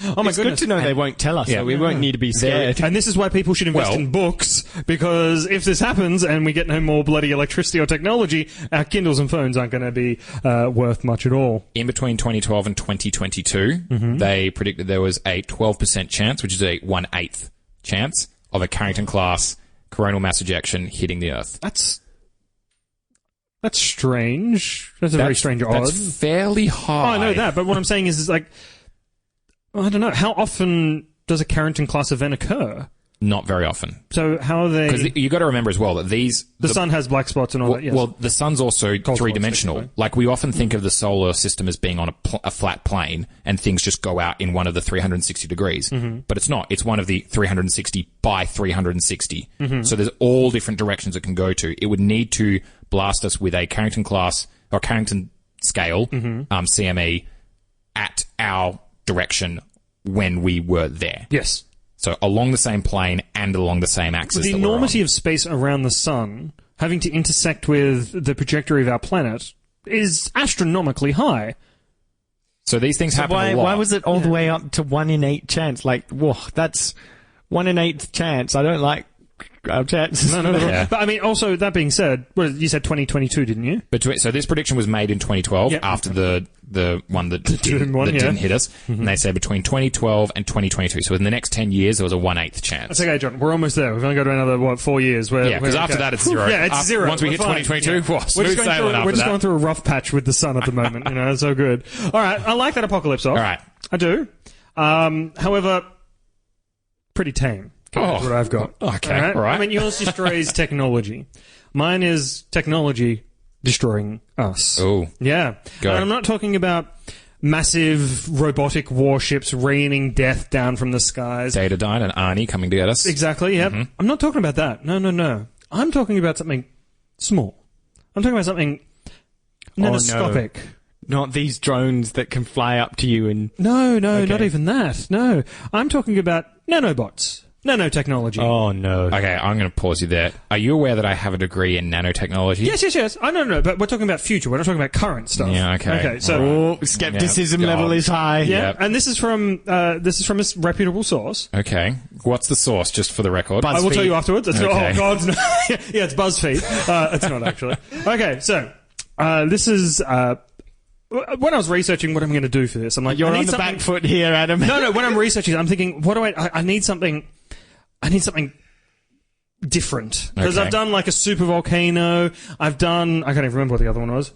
Speaker 3: Oh my
Speaker 2: It's
Speaker 3: goodness.
Speaker 2: good to know they won't tell us, so we won't need to be scared.
Speaker 3: And this is why people should invest in books, because if this happens and we get no more bloody electricity or technology, our Kindles and phones aren't going to be worth much at all.
Speaker 1: In between 2012 and 2022, they predicted there was a 12% chance, which is a 1/8 chance, of a Carrington-class coronal mass ejection hitting the Earth.
Speaker 3: That's strange. That's a very strange odds.
Speaker 1: That's fairly high.
Speaker 3: Oh, I know that, but what I'm saying is like, I don't know, how often does a Carrington-class event occur?
Speaker 1: Not very often.
Speaker 3: So how are they...
Speaker 1: Because you got to remember as well that these...
Speaker 3: The sun has black spots and all that, yes.
Speaker 1: Well, the sun's also
Speaker 3: Cold
Speaker 1: three-dimensional.
Speaker 3: spots,
Speaker 1: Like, we often think of the solar system as being on a flat plane, and things just go out in one of the 360 degrees. But it's not. It's one of the 360 by 360. So there's all different directions it can go to. It would need to blast us with a Carrington class, or Carrington scale, CME, at our direction when we were there.
Speaker 3: Yes.
Speaker 1: So along the same plane and along the same axis.
Speaker 3: The enormity of space around the sun having to intersect with the trajectory of our planet is astronomically high.
Speaker 1: So these things happen a lot.
Speaker 2: Why was it all the way up to 1 in 8 chance? Like, whoa, that's 1 in 8 chance. I don't like our chances.
Speaker 3: No.
Speaker 1: Yeah.
Speaker 3: But I mean, also, that being said, you said 2022, didn't you?
Speaker 1: So this prediction was made in 2012 after the one that didn't hit us. And they say between 2012 and 2022. So in the next 10 years, there was a 1/8 chance.
Speaker 3: That's okay, John. We're almost there. We've only got another, 4 years.
Speaker 1: Because after that, it's zero.
Speaker 3: Yeah, it's zero.
Speaker 1: Once we hit 2022, smooth sailing after
Speaker 3: We're just
Speaker 1: that.
Speaker 3: going through a rough patch with the sun at the moment. You know, it's so good. All right, I like that Apocalypse Off.
Speaker 1: All right.
Speaker 3: I do. However, pretty tame. That's what I've got.
Speaker 1: Okay, all right.
Speaker 3: I mean, yours destroys technology. Mine is technology destroying us.
Speaker 1: Oh.
Speaker 3: Yeah.
Speaker 1: Go.
Speaker 3: And I'm not talking about massive robotic warships raining death down from the skies.
Speaker 1: Datadyne and Arnie coming to get us.
Speaker 3: Exactly, yep. I'm not talking about that. No. I'm talking about something small. I'm talking about something nanoscopic.
Speaker 2: Not these drones that can fly up to you and...
Speaker 3: No, not even that. No. I'm talking about nanobots. Nanotechnology.
Speaker 2: Oh, no.
Speaker 1: Okay, I'm going to pause you there. Are you aware that I have a degree in nanotechnology?
Speaker 3: Yes. I know, but we're talking about future. We're not talking about current stuff.
Speaker 1: Yeah, okay.
Speaker 3: Okay, so...
Speaker 2: Skepticism level is high.
Speaker 3: Yeah,
Speaker 1: Yep.
Speaker 3: and this is from a reputable source.
Speaker 1: Okay. What's the source, just for the record?
Speaker 3: I will tell you afterwards. It's
Speaker 1: Okay.
Speaker 3: Oh, God. No. Yeah, it's BuzzFeed. It's not, actually. Okay, so this is... when I was researching what I'm going to do for this, I'm like,
Speaker 2: You're
Speaker 3: I need
Speaker 2: on the
Speaker 3: something-
Speaker 2: back foot here, Adam.
Speaker 3: No, when I'm researching, I'm thinking, what do I need something different. Because
Speaker 1: Okay.
Speaker 3: I've done like a super volcano. I can't even remember what the other one was.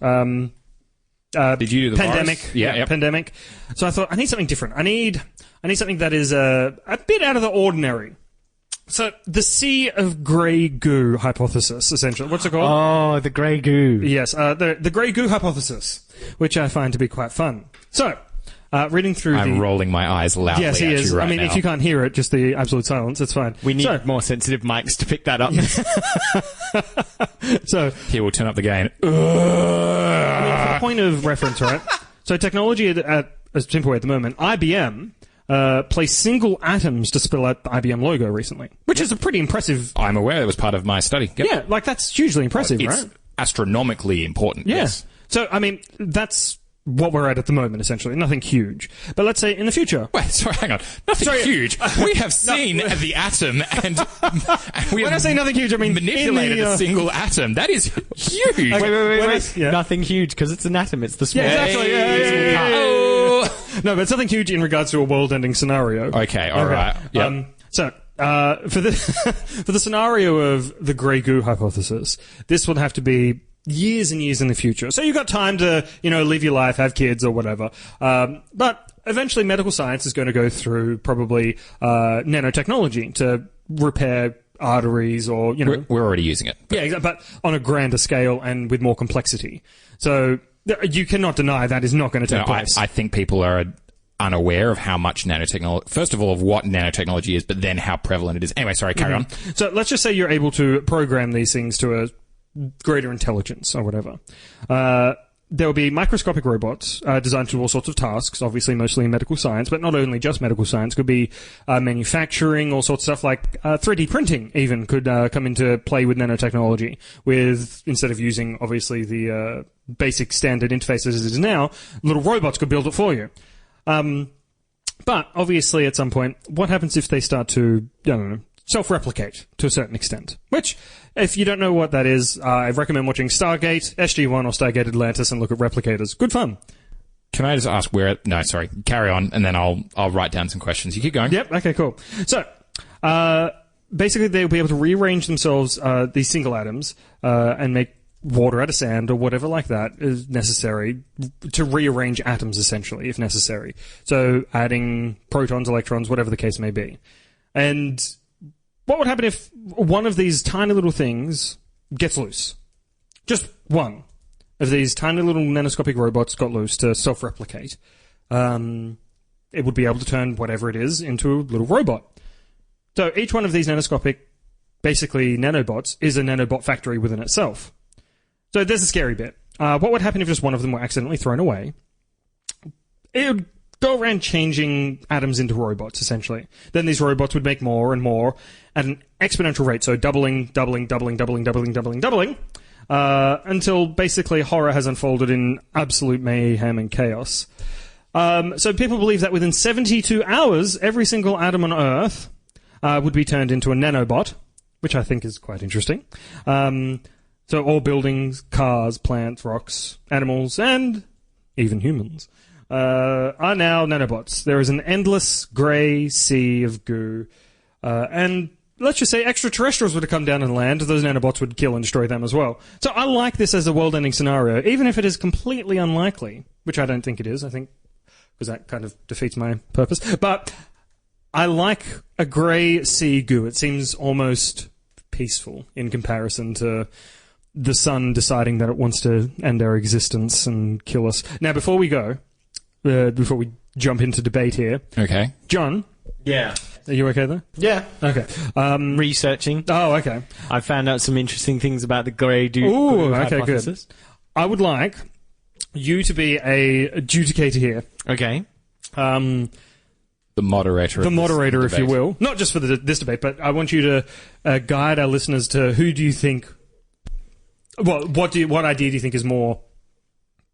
Speaker 1: Did you do the
Speaker 3: pandemic?
Speaker 1: virus? Yeah.
Speaker 3: Pandemic. So I thought, I need something different. I need something that is a bit out of the ordinary. So the sea of grey goo hypothesis, essentially. What's it called?
Speaker 2: Oh, the grey goo.
Speaker 3: Yes, the grey goo hypothesis, which I find to be quite fun. So, reading through
Speaker 1: I'm rolling my eyes loudly
Speaker 3: Yes, he
Speaker 1: at
Speaker 3: is.
Speaker 1: you right
Speaker 3: I mean,
Speaker 1: now.
Speaker 3: if you can't hear it, just the absolute silence, it's fine.
Speaker 2: We need more sensitive mics to pick that up.
Speaker 3: So,
Speaker 1: Here, we'll turn up the gain.
Speaker 3: I mean, for the point of reference, right? So technology at a simple way at the moment, IBM placed single atoms to spell out the IBM logo recently, which is a pretty impressive...
Speaker 1: I'm aware it was part of my study. Yep.
Speaker 3: Yeah, like that's hugely impressive,
Speaker 1: It's
Speaker 3: right?
Speaker 1: astronomically important.
Speaker 3: Yeah.
Speaker 1: Yes.
Speaker 3: So, I mean, that's what we're at the moment, essentially. Nothing huge. But let's say in the future...
Speaker 1: Wait, sorry, hang on. Nothing huge. We have seen the atom and we
Speaker 3: When I
Speaker 1: have
Speaker 3: say nothing huge, I mean...
Speaker 1: manipulated
Speaker 3: in the,
Speaker 1: a single atom. That is huge.
Speaker 2: Wait.
Speaker 3: Yeah.
Speaker 2: Nothing huge, because it's an atom. It's the small.
Speaker 3: Yeah, exactly. Yeah.
Speaker 1: Oh.
Speaker 3: No, but something huge in regards to a world-ending scenario.
Speaker 1: Okay, all right. Yep.
Speaker 3: For the scenario of the grey goo hypothesis, this would have to be years and years in the future. So you've got time to, live your life, have kids or whatever. But eventually medical science is going to go through probably nanotechnology to repair arteries or,
Speaker 1: We're already using it.
Speaker 3: Yeah, exactly, but on a grander scale and with more complexity. So you cannot deny that is not going to take place.
Speaker 1: I think people are unaware of how much nanotechnology, first of all, of what nanotechnology is, but then how prevalent it is. Anyway, sorry, carry on.
Speaker 3: So let's just say you're able to program these things to a greater intelligence or whatever. There will be microscopic robots designed to do all sorts of tasks, obviously mostly in medical science, but not only just medical science. Could be manufacturing, all sorts of stuff like 3D printing even could come into play with nanotechnology, with, instead of using, obviously, the basic standard interface as it is now, little robots could build it for you. But obviously, at some point, what happens if they start to, self-replicate to a certain extent? Which, if you don't know what that is, I recommend watching Stargate, SG-1, or Stargate Atlantis and look at replicators. Good fun.
Speaker 1: Can I just ask where? No, sorry. Carry on, and then I'll write down some questions. You keep going.
Speaker 3: Yep. Okay. Cool. So, basically, they'll be able to rearrange themselves, these single atoms, and make water out of sand or whatever like that is necessary to rearrange atoms, essentially, if necessary. So, adding protons, electrons, whatever the case may be. And what would happen if one of these tiny little things gets loose? Just one of these tiny little nanoscopic robots got loose to self-replicate. It would be able to turn whatever it is into a little robot. So each one of these nanoscopic, basically nanobots, is a nanobot factory within itself. So there's a scary bit. What would happen if just one of them were accidentally thrown away? It would go around changing atoms into robots, essentially. Then these robots would make more and more at an exponential rate, so doubling, until basically horror has unfolded in absolute mayhem and chaos. So people believe that within 72 hours, every single atom on Earth would be turned into a nanobot, which I think is quite interesting. So all buildings, cars, plants, rocks, animals, and even humans are now nanobots. There is an endless grey sea of goo. And let's just say extraterrestrials were to come down and land, those nanobots would kill and destroy them as well. So I like this as a world-ending scenario, even if it is completely unlikely, which I don't think it is, I think, because that kind of defeats my purpose. But I like a grey sea goo. It seems almost peaceful in comparison to the sun deciding that it wants to end our existence and kill us. Now, before we go, before we jump into debate here,
Speaker 1: Okay.
Speaker 3: John,
Speaker 2: Yeah.
Speaker 3: are you okay there?
Speaker 2: Yeah.
Speaker 3: Okay.
Speaker 2: Researching.
Speaker 3: Oh, okay.
Speaker 2: I found out some interesting things about the grey
Speaker 3: Ooh, okay,
Speaker 2: hypothesis.
Speaker 3: good. I would like you to be a adjudicator here.
Speaker 2: Okay.
Speaker 1: The moderator.
Speaker 3: The
Speaker 1: of this
Speaker 3: moderator, if you
Speaker 1: debate.
Speaker 3: will. Not just for this debate, but I want you to guide our listeners to who do you think... Well, what idea do you think is more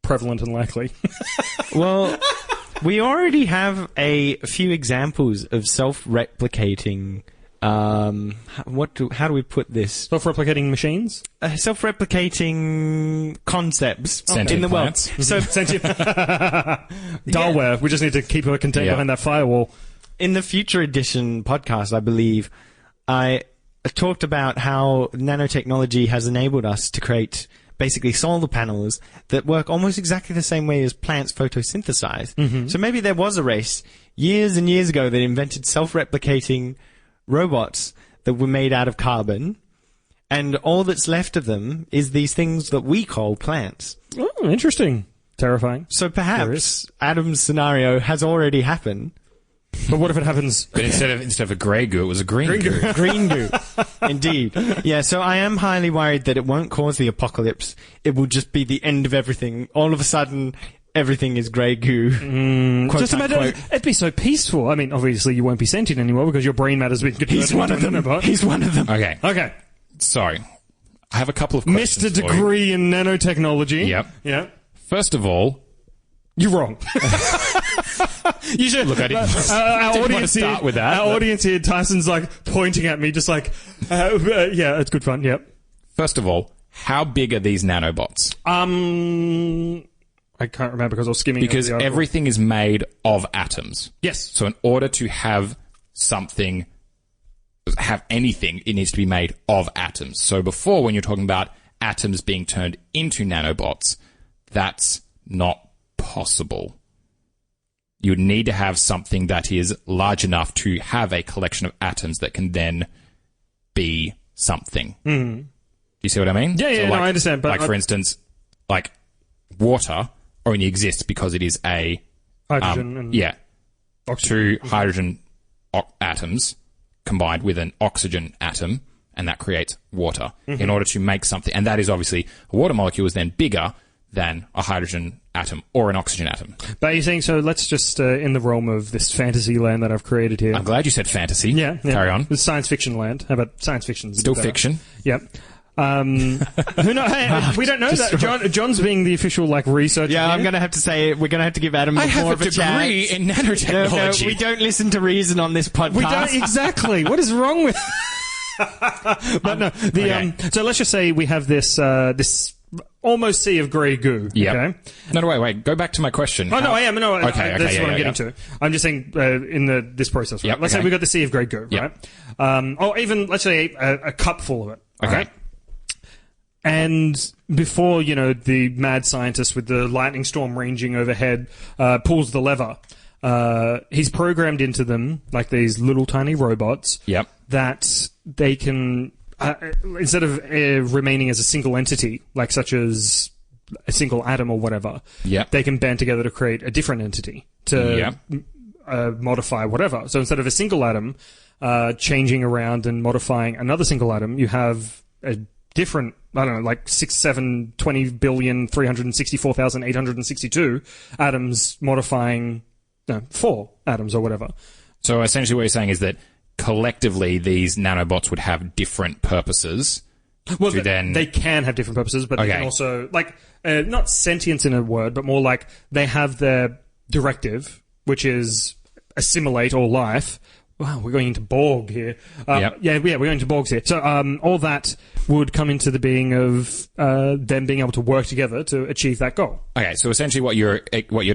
Speaker 3: prevalent and likely?
Speaker 2: Well, we already have a few examples of self-replicating. How do we put this?
Speaker 3: Self-replicating machines?
Speaker 2: Self-replicating concepts
Speaker 1: Sentient
Speaker 2: in the
Speaker 1: plants.
Speaker 2: world. So,
Speaker 3: Dalware. We just need to keep her contained behind that firewall.
Speaker 2: in the Future Edition podcast, I believe, I talked about how nanotechnology has enabled us to create basically solar panels that work almost exactly the same way as plants photosynthesize. Mm-hmm. So maybe there was a race years and years ago that invented self-replicating robots that were made out of carbon, and all that's left of them is these things that we call plants.
Speaker 3: Oh, interesting. terrifying.
Speaker 2: So perhaps Adam's scenario has already happened.
Speaker 3: But what if it happens?
Speaker 1: But instead of a grey goo, it was a green goo.
Speaker 2: Green goo. Indeed. Yeah, so I am highly worried that it won't cause the apocalypse. It will just be the end of everything. All of a sudden, everything is grey goo.
Speaker 3: Just imagine, it'd be so peaceful. I mean, obviously you won't be sentient anymore because your brain matter's been converted.
Speaker 2: He's one of them. He's one of them.
Speaker 1: Okay. So, I have a couple of questions.
Speaker 3: Mr. Degree in nanotechnology.
Speaker 1: Yep.
Speaker 3: Yeah.
Speaker 1: First of all,
Speaker 3: you're wrong. You should
Speaker 1: look. I didn't want to start with that.
Speaker 3: Our audience here, Tyson's like pointing at me, just like, yeah, it's good fun. Yep.
Speaker 1: First of all, how big are these nanobots?
Speaker 3: I can't remember because I was skimming.
Speaker 1: Because everything is made of atoms.
Speaker 3: Yes.
Speaker 1: So in order to have anything, it needs to be made of atoms. So before, when you're talking about atoms being turned into nanobots, that's not possible. You would need to have something that is large enough to have a collection of atoms that can then be something. Do you see what I mean?
Speaker 3: Yeah,
Speaker 1: So
Speaker 3: I understand. But
Speaker 1: for instance, like water only exists because it is a
Speaker 3: hydrogen and
Speaker 1: oxygen. 2 hydrogen atoms combined with an oxygen atom, and that creates water. In order to make something, and that is obviously a water molecule is then bigger than a hydrogen atom or an oxygen atom.
Speaker 3: But you're saying, so let's just, in the realm of this fantasy land that I've created here.
Speaker 1: I'm glad you said fantasy.
Speaker 3: Yeah.
Speaker 1: Carry on.
Speaker 3: It's science fiction land. How about science fiction?
Speaker 1: Still fiction.
Speaker 3: Yep. Who knows? Hey, we don't know that. John's being the official researcher.
Speaker 2: Yeah,
Speaker 3: here.
Speaker 2: I'm going to have to say we're going to have to give Adam more of a
Speaker 1: degree in nanotechnology.
Speaker 2: No, we don't listen to reason on this podcast.
Speaker 3: We don't exactly. What is wrong with? But no, so let's just say we have this almost sea of grey goo.
Speaker 1: Yeah.
Speaker 3: Okay?
Speaker 1: No, wait. Go back to my question.
Speaker 3: Oh, no, I am. No,
Speaker 1: Okay,
Speaker 3: that's what I'm getting to. I'm just saying in this process. Right?
Speaker 1: Yep,
Speaker 3: Let's say we got the sea of grey goo, right? Or even let's say a cup full of it.
Speaker 1: Okay.
Speaker 3: Right? And before, the mad scientist with the lightning storm ranging overhead pulls the lever, he's programmed into them, like these little tiny robots, that they can, instead of remaining as a single entity, like such as a single atom or whatever, they can band together to create a different entity to modify whatever. So instead of a single atom changing around and modifying another single atom, you have a different, I don't know, like 6, 7, 20 billion, 364,862 atoms modifying 4 atoms or whatever.
Speaker 1: So essentially what you're saying is that collectively these nanobots would have different purposes.
Speaker 3: Well, they can have different purposes, but they can also, not sentience in a word, but more like they have their directive, which is assimilate all life. Wow, we're going into Borg here. Yeah, we're going into Borgs here. So all that would come into the being of them being able to work together to achieve that goal.
Speaker 1: Okay, so essentially what you're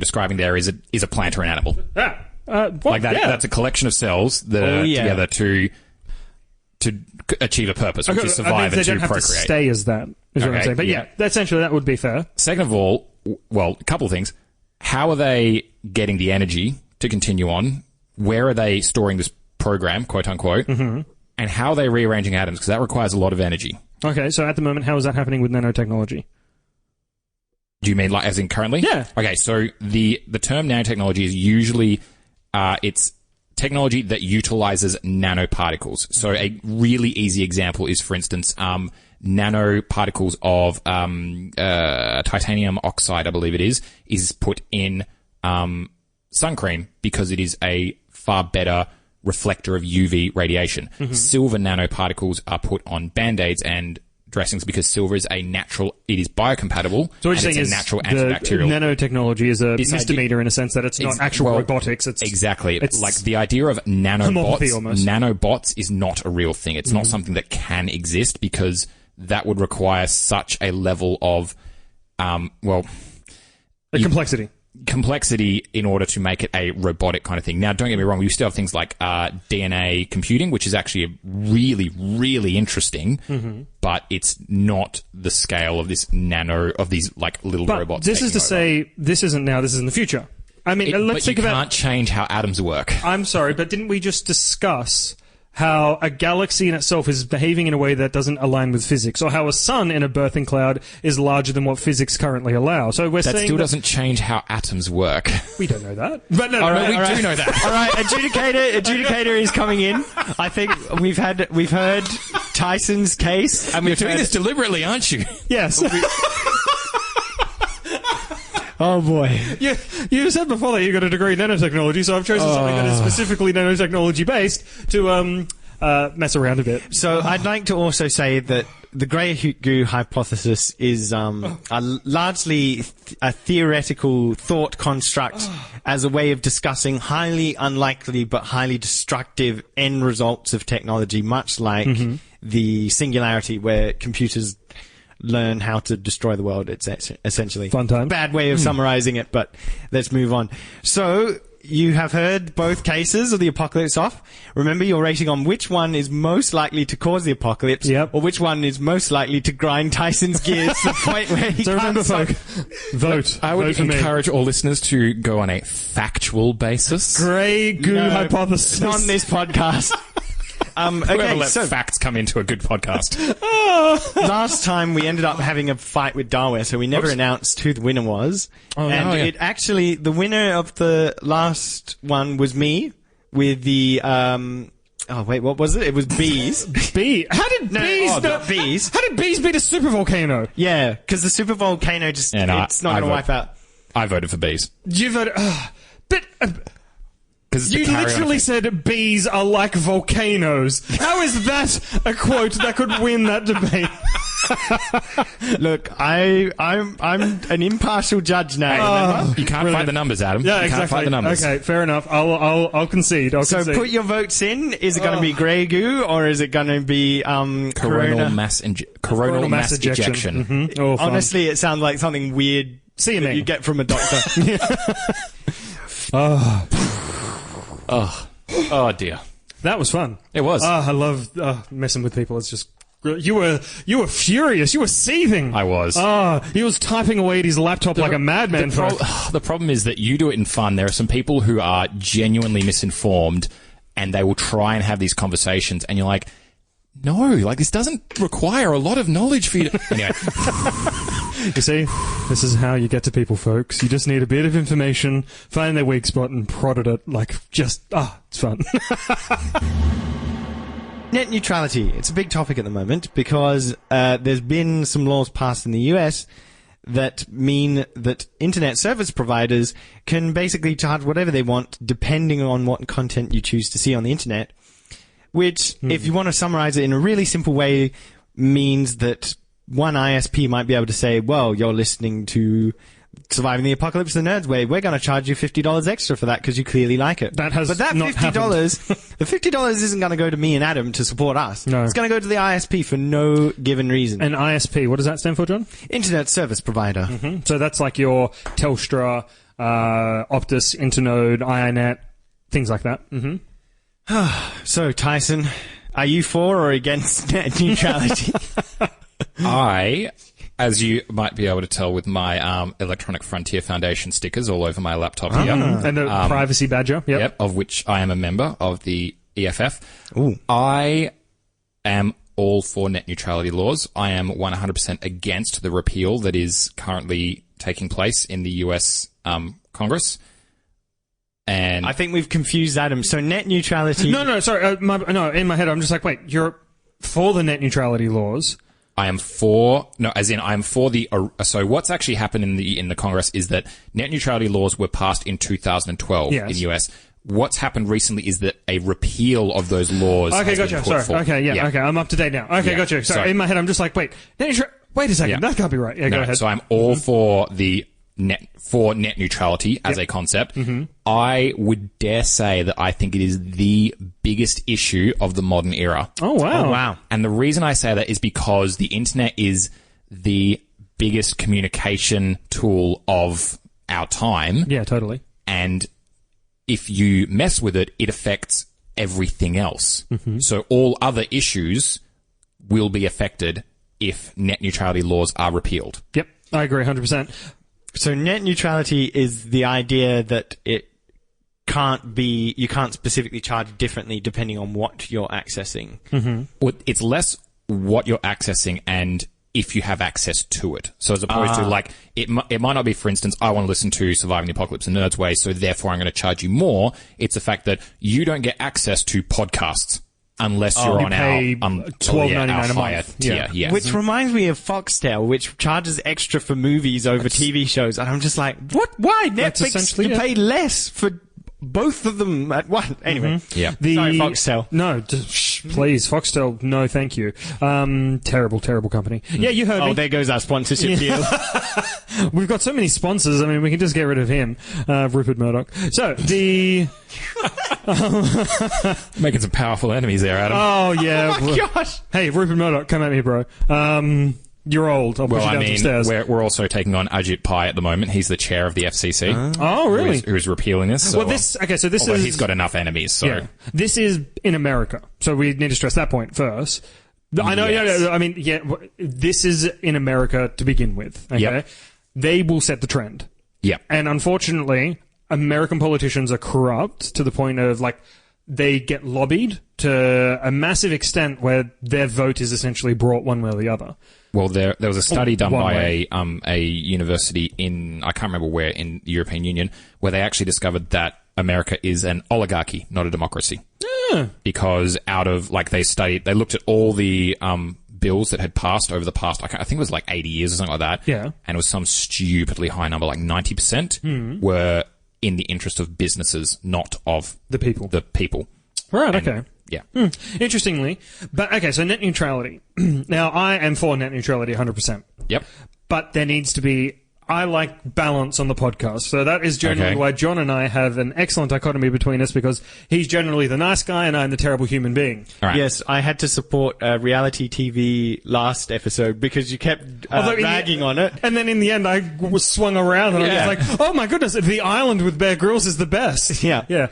Speaker 1: describing there is a plant or an animal.
Speaker 3: Like
Speaker 1: that. Yeah. That's a collection of cells that are together to achieve a purpose, which is survive and to procreate. They don't have to
Speaker 3: stay as that, is what I'm saying. But essentially that would be fair.
Speaker 1: Second of all, a couple of things. How are they getting the energy to continue on? Where are they storing this program, quote unquote? And how are they rearranging atoms? Because that requires a lot of energy.
Speaker 3: Okay, so at the moment, how is that happening with nanotechnology?
Speaker 1: Do you mean as in currently?
Speaker 3: Yeah.
Speaker 1: Okay, so the term nanotechnology is usually it's technology that utilizes nanoparticles. So a really easy example is, for instance, nanoparticles of titanium oxide, I believe it is put in sun cream because it is a far better reflector of UV radiation. Silver nanoparticles are put on band-aids and dressings because silver is it is biocompatible.
Speaker 3: So what you're saying
Speaker 1: it's
Speaker 3: is
Speaker 1: a natural
Speaker 3: the
Speaker 1: antibacterial.
Speaker 3: Nanotechnology is a misdemeanor in a sense that it's not actual robotics.
Speaker 1: Exactly. It's like the idea of nanobots is not a real thing. It's not something that can exist because that would require such a level of, complexity in order to make it a robotic kind of thing. Now, don't get me wrong, we still have things like DNA computing, which is actually really, really interesting, but it's not the scale of these little robots.
Speaker 3: This is to say, this isn't now, this is in the future. I mean, let's think about...
Speaker 1: you can't change how atoms work.
Speaker 3: I'm sorry, but didn't we just discuss how a galaxy in itself is behaving in a way that doesn't align with physics, or how a sun in a birthing cloud is larger than what physics currently allow. So we're
Speaker 1: That
Speaker 3: saying
Speaker 1: still doesn't change how atoms work.
Speaker 3: we don't know that. But no,
Speaker 1: All right,
Speaker 3: no,
Speaker 1: we do know that.
Speaker 2: All right, adjudicator is coming in. I think we've heard Tyson's case, and
Speaker 1: You're
Speaker 2: we've
Speaker 1: doing
Speaker 2: heard,
Speaker 1: this deliberately, aren't you?
Speaker 3: yes.
Speaker 2: oh boy.
Speaker 3: You said before that you got a degree in nanotechnology, so I've chosen something that is specifically nanotechnology based to mess around a bit.
Speaker 2: So I'd like to also say that the grey goo hypothesis is largely a theoretical thought construct as a way of discussing highly unlikely but highly destructive end results of technology, much like the singularity, where computers learn how to destroy the world. It's essentially
Speaker 3: Fun time.
Speaker 2: Bad way of summarizing it, but let's move on. So you have heard both cases of the apocalypse off. Remember, you're rating on which one is most likely to cause the apocalypse, or which one is most likely to grind Tyson's gears to the point where he
Speaker 3: So remember,
Speaker 2: can't
Speaker 3: folk, vote.
Speaker 1: I would
Speaker 3: Vote for me.
Speaker 1: encourage all listeners to go on a factual basis.
Speaker 3: Grey goo
Speaker 2: No,
Speaker 3: hypothesis.
Speaker 2: Not on this podcast.
Speaker 1: Whoever
Speaker 2: Okay,
Speaker 1: let
Speaker 2: so
Speaker 1: facts come into a good podcast.
Speaker 2: last time we ended up having a fight with Darwin, so we never announced who the winner was. And it actually, the winner of the last one was me with the, oh wait, what was it? It was bees.
Speaker 3: How did bees?
Speaker 2: bees.
Speaker 3: How did bees beat a supervolcano?
Speaker 2: Yeah, because the super volcano just,
Speaker 1: Yeah, no,
Speaker 2: it's not
Speaker 1: I
Speaker 2: going to
Speaker 1: vote-
Speaker 2: wipe out.
Speaker 1: I voted for bees.
Speaker 3: You voted, but.
Speaker 1: Because
Speaker 3: You literally said bees are like volcanoes. How is that a quote that could win that debate?
Speaker 2: Look, I'm an impartial judge now, remember?
Speaker 1: You can't fight the numbers, Adam.
Speaker 3: Yeah,
Speaker 1: you
Speaker 3: exactly.
Speaker 1: can't fight the numbers.
Speaker 3: Okay, fair enough. I'll concede.
Speaker 2: So put your votes in. Is it going to be grey goo, or is it going to be
Speaker 1: Coronal mass ejection.
Speaker 3: Mm-hmm. Oh, fun.
Speaker 2: Honestly, it sounds like something weird
Speaker 3: CMA.
Speaker 2: that you get from a doctor.
Speaker 1: Oh dear.
Speaker 3: That was fun.
Speaker 1: It was.
Speaker 3: I love messing with people. It's just you were furious. You were seething.
Speaker 1: I was.
Speaker 3: He was typing away at his laptop like a madman.
Speaker 1: The problem is that you do it in fun. There are some people who are genuinely misinformed, and they will try and have these conversations, and you're like, no, like this doesn't require a lot of knowledge for you to... Anyway.
Speaker 3: You see, this is how you get to people, folks. You just need a bit of information, find their weak spot, and prod at it. Like, just it's fun.
Speaker 2: Net neutrality. It's a big topic at the moment because there's been some laws passed in the US that mean that internet service providers can basically charge whatever they want depending on what content you choose to see on the internet, which, if you want to summarize it in a really simple way, means that one ISP might be able to say, well, you're listening to Surviving the Apocalypse the Nerds Way. We're going to charge you $50 extra for that because you clearly like it.
Speaker 3: That has
Speaker 2: but that
Speaker 3: not
Speaker 2: $50, the $50 isn't going to go to me and Adam to support us.
Speaker 3: No.
Speaker 2: It's going to go to the ISP for no given reason.
Speaker 3: An ISP, what does that stand for, John? Internet
Speaker 2: Service Provider.
Speaker 3: So that's like your Telstra, Optus, Internode, INET, things like that.
Speaker 2: So, Tyson, are you for or against net neutrality?
Speaker 1: I, as you might be able to tell with my Electronic Frontier Foundation stickers all over my laptop here.
Speaker 3: And the privacy badger. Yep.
Speaker 1: Of which I am a member of the EFF.
Speaker 2: Ooh.
Speaker 1: I am all for net neutrality laws. I am 100% against the repeal that is currently taking place in the US Congress. And
Speaker 2: I think we've confused Adam. So net neutrality...
Speaker 3: No, sorry. In my head, I'm just like, wait, you're for the net neutrality laws.
Speaker 1: I am for, no, as in I'm for the, so what's actually happened in the Congress is that net neutrality laws were passed in 2012 in the US. What's happened recently is that a repeal of those laws
Speaker 3: Okay,
Speaker 1: has
Speaker 3: gotcha.
Speaker 1: been put
Speaker 3: Sorry.
Speaker 1: forward.
Speaker 3: Okay, okay, I'm up to date now. Okay, gotcha. Sorry, in my head, I'm just like, wait a second, that can't be right. Yeah, go ahead.
Speaker 1: So I'm all for the net neutrality as a concept. I would dare say that I think it is the biggest issue of the modern era.
Speaker 3: Oh, wow.
Speaker 1: And the reason I say that is because the internet is the biggest communication tool of our time.
Speaker 3: Yeah, totally.
Speaker 1: And if you mess with it, it affects everything else. So all other issues will be affected if net neutrality laws are repealed.
Speaker 3: Yep, I agree 100%.
Speaker 2: So net neutrality is the idea that it can't specifically charge differently depending on what you're accessing.
Speaker 1: Well, it's less what you're accessing and if you have access to it. So as opposed to like, it might not be, for instance, I want to listen to Surviving the Apocalypse the Nerd's Way, so therefore I'm going to charge you more. It's the fact that you don't get access to podcasts unless you're on our
Speaker 3: $12.99 a
Speaker 1: higher
Speaker 3: month.
Speaker 1: tier. Yeah.
Speaker 2: Which reminds me of Foxtel, which charges extra for movies over TV shows. And I'm just like, what? Why? Netflix, you pay less for both of them at once. Anyway.
Speaker 1: Yeah.
Speaker 2: Sorry, Foxtel.
Speaker 3: No, please, Foxtel, no thank you. Terrible company. Yeah, you heard me.
Speaker 2: Oh, there goes our sponsorship deal.
Speaker 3: We've got so many sponsors, I mean, we can just get rid of him. Rupert Murdoch. So,
Speaker 1: Making some powerful enemies there, Adam.
Speaker 3: Oh, yeah.
Speaker 2: Oh, my gosh.
Speaker 3: Hey, Rupert Murdoch, come at me, bro. You're old. I'll push you down some stairs.
Speaker 1: We're also taking on Ajit Pai at the moment. He's the chair of the FCC.
Speaker 3: Oh, really?
Speaker 1: Who's repealing this. So,
Speaker 3: well, this is...
Speaker 1: he's got enough enemies, so...
Speaker 3: Yeah. This is in America, so we need to stress that point first. I know,
Speaker 1: Yes.
Speaker 3: I mean, yeah, this is in America to begin with, okay?
Speaker 1: Yep.
Speaker 3: They will set the trend.
Speaker 1: Yeah.
Speaker 3: And unfortunately, American politicians are corrupt to the point of, like, they get lobbied to a massive extent where their vote is essentially brought one way or the other.
Speaker 1: Well, there was a study done by a university in, I can't remember where, in the European Union, where they actually discovered that America is an oligarchy, not a democracy. Because they looked at all the bills that had passed over the past, I think it was like 80 years or something like that.
Speaker 3: Yeah.
Speaker 1: And it was some stupidly high number, like 90% were in the interest of businesses, not of
Speaker 3: The people. Right, okay.
Speaker 1: Yeah.
Speaker 3: Interestingly, but okay, so net neutrality. Now, I am for net neutrality 100%.
Speaker 1: Yep.
Speaker 3: But there needs to be, I like balance on the podcast. So that is generally why John and I have an excellent dichotomy between us, because he's generally the nice guy and I'm the terrible human being.
Speaker 1: All right.
Speaker 2: Yes, I had to support reality TV last episode because you kept ragging on it.
Speaker 3: And then in the end, I was swung around and I was like, oh my goodness, The Island with Bear Grylls is the best.
Speaker 2: Yeah.
Speaker 3: Yeah.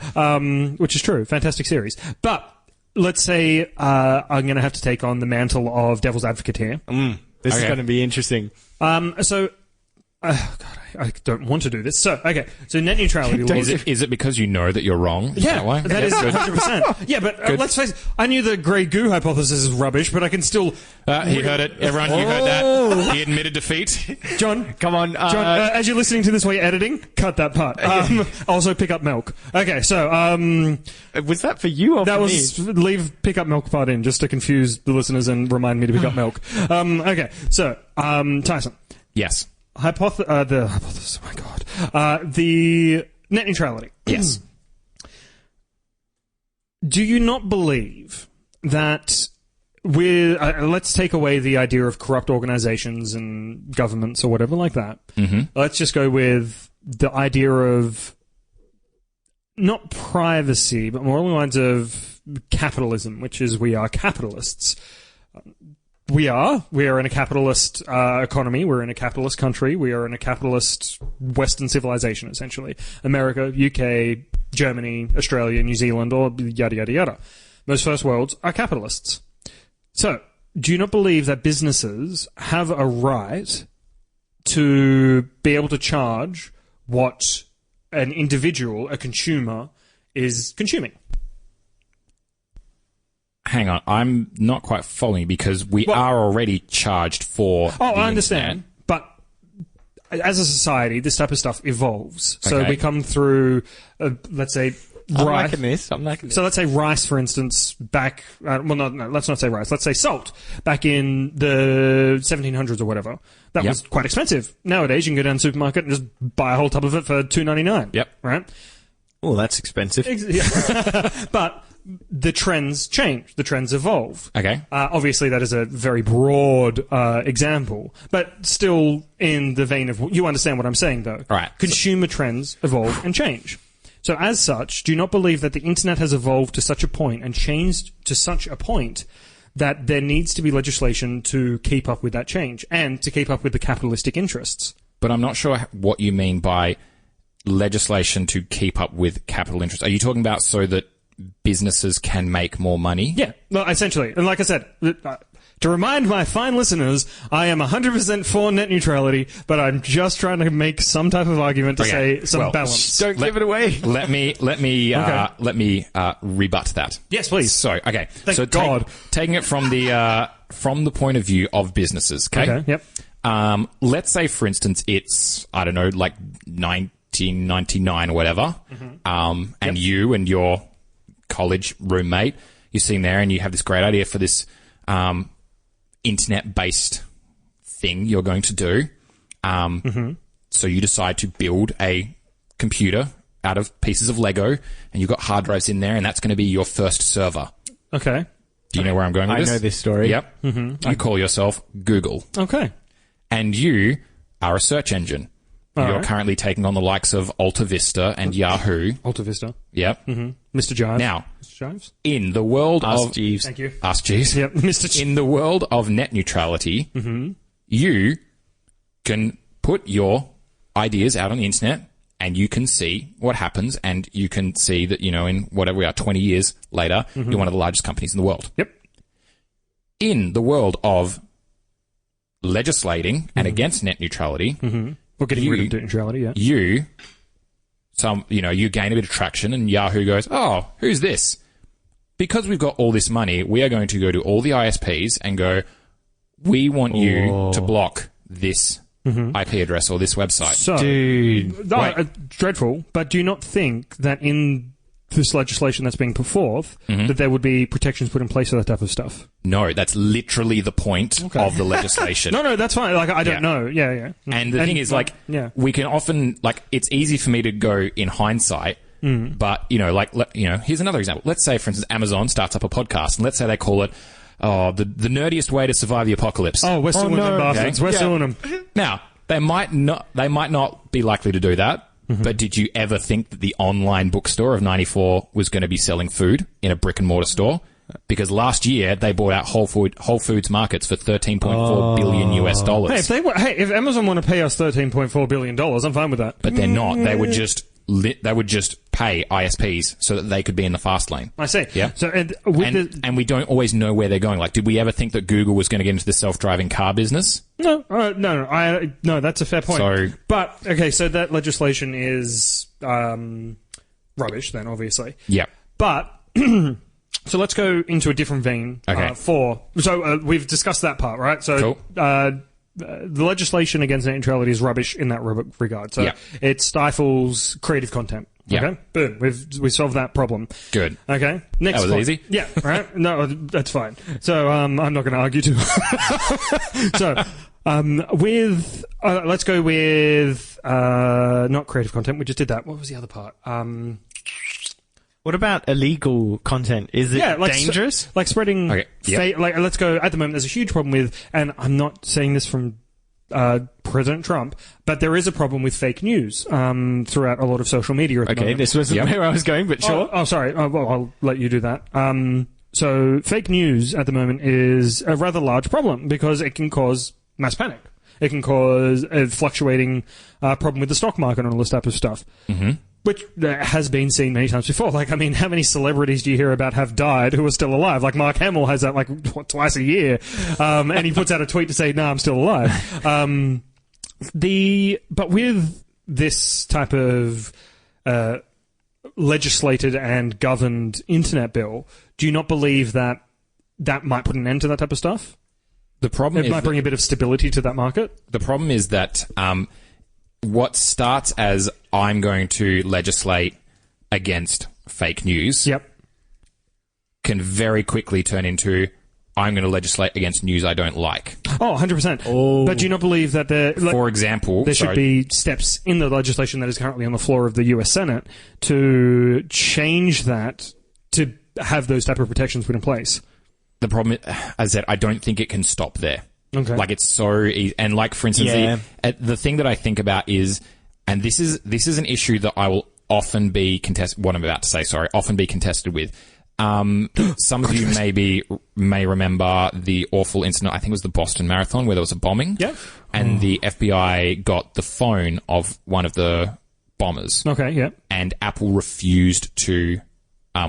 Speaker 3: Which is true. Fantastic series. But let's say I'm going to have to take on the mantle of devil's advocate here.
Speaker 2: This is going to be interesting.
Speaker 3: God, I don't want to do this. So, okay. So net neutrality laws.
Speaker 1: Is it because you know that you're wrong?
Speaker 3: Yeah,
Speaker 1: that
Speaker 3: is 100%. Yeah, but let's face it. I knew the grey goo hypothesis is rubbish, but I can still...
Speaker 1: He heard it. Everyone, you heard that. He admitted defeat.
Speaker 3: John,
Speaker 2: come on.
Speaker 3: John, as you're listening to this while you're editing, cut that part. Also, pick up milk. Okay, so...
Speaker 2: was that for you or
Speaker 3: that
Speaker 2: for
Speaker 3: was
Speaker 2: me?
Speaker 3: Leave pick up milk part in, just to confuse the listeners and remind me to pick up milk. Okay, so, Tyson.
Speaker 1: Yes.
Speaker 3: The hypothesis, oh my God. The net neutrality.
Speaker 1: Yes.
Speaker 3: Do you not believe that let's take away the idea of corrupt organizations and governments or whatever like that.
Speaker 1: Mm-hmm.
Speaker 3: Let's just go with the idea of not privacy, but more along the lines of capitalism, which is we are capitalists. We are in a capitalist economy. We're in a capitalist country. We are in a capitalist Western civilization, essentially. America, UK, Germany, Australia, New Zealand, or yada, yada, yada. Most first worlds are capitalists. So, do you not believe that businesses have a right to be able to charge what an individual, a consumer, is consuming?
Speaker 1: Hang on, I'm not quite following because we are already charged for.
Speaker 3: Oh, I understand, but as a society, this type of stuff evolves. So we come through, let's say, rice.
Speaker 2: I'm liking this.
Speaker 3: So let's say rice, for instance, back. No, let's not say rice. Let's say salt. Back in the 1700s or whatever, that was quite expensive. Nowadays, you can go down to the supermarket and just buy a whole tub of it for $2.99.
Speaker 1: Yep.
Speaker 3: Right.
Speaker 2: Oh, that's expensive.
Speaker 3: But the trends change. The trends evolve.
Speaker 1: Okay.
Speaker 3: Obviously, that is a very broad example, but still in the vein of... You understand what I'm saying, though.
Speaker 1: All right.
Speaker 3: Consumer trends evolve and change. So as such, do you not believe that the internet has evolved to such a point and changed to such a point that there needs to be legislation to keep up with that change and to keep up with the capitalistic interests?
Speaker 1: But I'm not sure what you mean by legislation to keep up with capital interests. Are you talking about so that businesses can make more money?
Speaker 3: Yeah, well, essentially. And like I said, To remind my fine listeners, I am 100% for net neutrality, but I'm just trying to make some type of argument to say some balance.
Speaker 2: Don't give it away.
Speaker 1: Let me rebut that.
Speaker 3: Yes, please.
Speaker 1: So, okay.
Speaker 3: Thank God.
Speaker 1: Taking it from the point of view of businesses, okay?
Speaker 3: Yep.
Speaker 1: Let's say, for instance, it's, I don't know, like 1999 or whatever, and you and your college roommate, you're sitting there and you have this great idea for this internet-based thing you're going to do. So you decide to build a computer out of pieces of Lego, and you've got hard drives in there, and that's going to be your first server.
Speaker 3: Okay.
Speaker 1: Do you know where I'm going with this?
Speaker 2: I know this story.
Speaker 1: Yep. You call yourself Google.
Speaker 3: Okay.
Speaker 1: And you are a search engine.
Speaker 3: All
Speaker 1: You're
Speaker 3: right.
Speaker 1: currently taking on the likes of Alta Vista and Yahoo.
Speaker 3: Alta Vista.
Speaker 1: Yep.
Speaker 3: Mr. Jives.
Speaker 1: Now,
Speaker 3: Mr. Jives.
Speaker 1: in the world
Speaker 2: Ask
Speaker 1: of...
Speaker 2: Jeeves.
Speaker 3: Thank you.
Speaker 1: Ask Jeeves.
Speaker 3: Yep, Mr.
Speaker 1: In the world of net neutrality, you can put your ideas out on the internet and you can see what happens, and you can see that, in whatever we are, 20 years later, you're one of the largest companies in the world.
Speaker 3: Yep.
Speaker 1: In the world of legislating and against net neutrality,
Speaker 3: We're getting rid of net neutrality, yeah.
Speaker 1: you gain a bit of traction, and Yahoo goes, oh, who's this? Because we've got all this money, we are going to go to all the ISPs and go, we want you to block this IP address or this website.
Speaker 3: So,
Speaker 2: Dude.
Speaker 3: Dreadful, but do you not think that in this legislation that's being put forth, that there would be protections put in place for that type of stuff?
Speaker 1: No, that's literally the point of the legislation.
Speaker 3: No, that's fine. Like, I don't know. Yeah.
Speaker 1: And the thing is, we can often, it's easy for me to go in hindsight, but, here's another example. Let's say, for instance, Amazon starts up a podcast, and let's say they call it, the nerdiest way to survive the apocalypse.
Speaker 3: Oh, we're suing them bastards.
Speaker 1: Okay.
Speaker 3: We're suing them.
Speaker 1: Now, they might not be likely to do that, but did you ever think that the online bookstore of 94 was going to be selling food in a brick and mortar store? Because last year they bought out Whole Foods markets for $13.4 billion US dollars.
Speaker 3: Hey, if Amazon want to pay us $13.4 billion, I'm fine with that.
Speaker 1: But they're not. They would just pay ISPs so that they could be in the fast lane.
Speaker 3: I see.
Speaker 1: Yeah.
Speaker 3: So,
Speaker 1: and we don't always know where they're going. Like, did we ever think that Google was going to get into the self-driving car business?
Speaker 3: No, no, that's a fair point.
Speaker 1: So,
Speaker 3: but okay, so that legislation is rubbish. Then, obviously.
Speaker 1: Yeah.
Speaker 3: But so let's go into a different vein.
Speaker 1: Okay.
Speaker 3: We've discussed that part, right? So,
Speaker 1: Cool.
Speaker 3: The legislation against net neutrality is rubbish in that regard. So it stifles creative content.
Speaker 1: Yeah.
Speaker 3: Okay. Boom. We solved that problem.
Speaker 1: Good.
Speaker 3: Okay. Next.
Speaker 1: That was easy.
Speaker 3: Yeah. Right. No, that's fine. So I'm not going to argue too. So let's go with not creative content. We just did that. What was the other part?
Speaker 2: What about illegal content? Is it dangerous?
Speaker 3: Like spreading
Speaker 1: Okay. Yep.
Speaker 3: let's go, at the moment, there's a huge problem with, and I'm not saying this from President Trump, but there is a problem with fake news throughout a lot of social media at the moment.
Speaker 2: This wasn't where I was going, but sure.
Speaker 3: Oh, sorry. Well, I'll let you do that. So fake news at the moment is a rather large problem because it can cause mass panic. It can cause a fluctuating problem with the stock market and all this type of stuff. Mm-hmm. Which has been seen many times before. Like, I mean, how many celebrities do you hear about have died who are still alive? Like, Mark Hamill has that, twice a year. And he puts out a tweet to say, no, I'm still alive. But with this type of legislated and governed internet bill, do you not believe that might put an end to that type of stuff?
Speaker 1: The problem
Speaker 3: It might bring a bit of stability to that market?
Speaker 1: The problem is that what starts as I'm going to legislate against fake news can very quickly turn into I'm going to legislate against news I don't like.
Speaker 3: Oh, 100%. But do you not believe that
Speaker 1: for example,
Speaker 3: there should be steps in the legislation that is currently on the floor of the US Senate to change that to have those type of protections put in place?
Speaker 1: The problem, as I said, I don't think it can stop there.
Speaker 3: Okay.
Speaker 1: Like, it's so easy. And like, for instance, the thing that I think about is, and this is an issue that I will often be often be contested with. Some of you may remember the awful incident, I think it was the Boston Marathon, where there was a bombing.
Speaker 3: Yeah.
Speaker 1: And the FBI got the phone of one of the bombers.
Speaker 3: Okay, yeah.
Speaker 1: And Apple refused to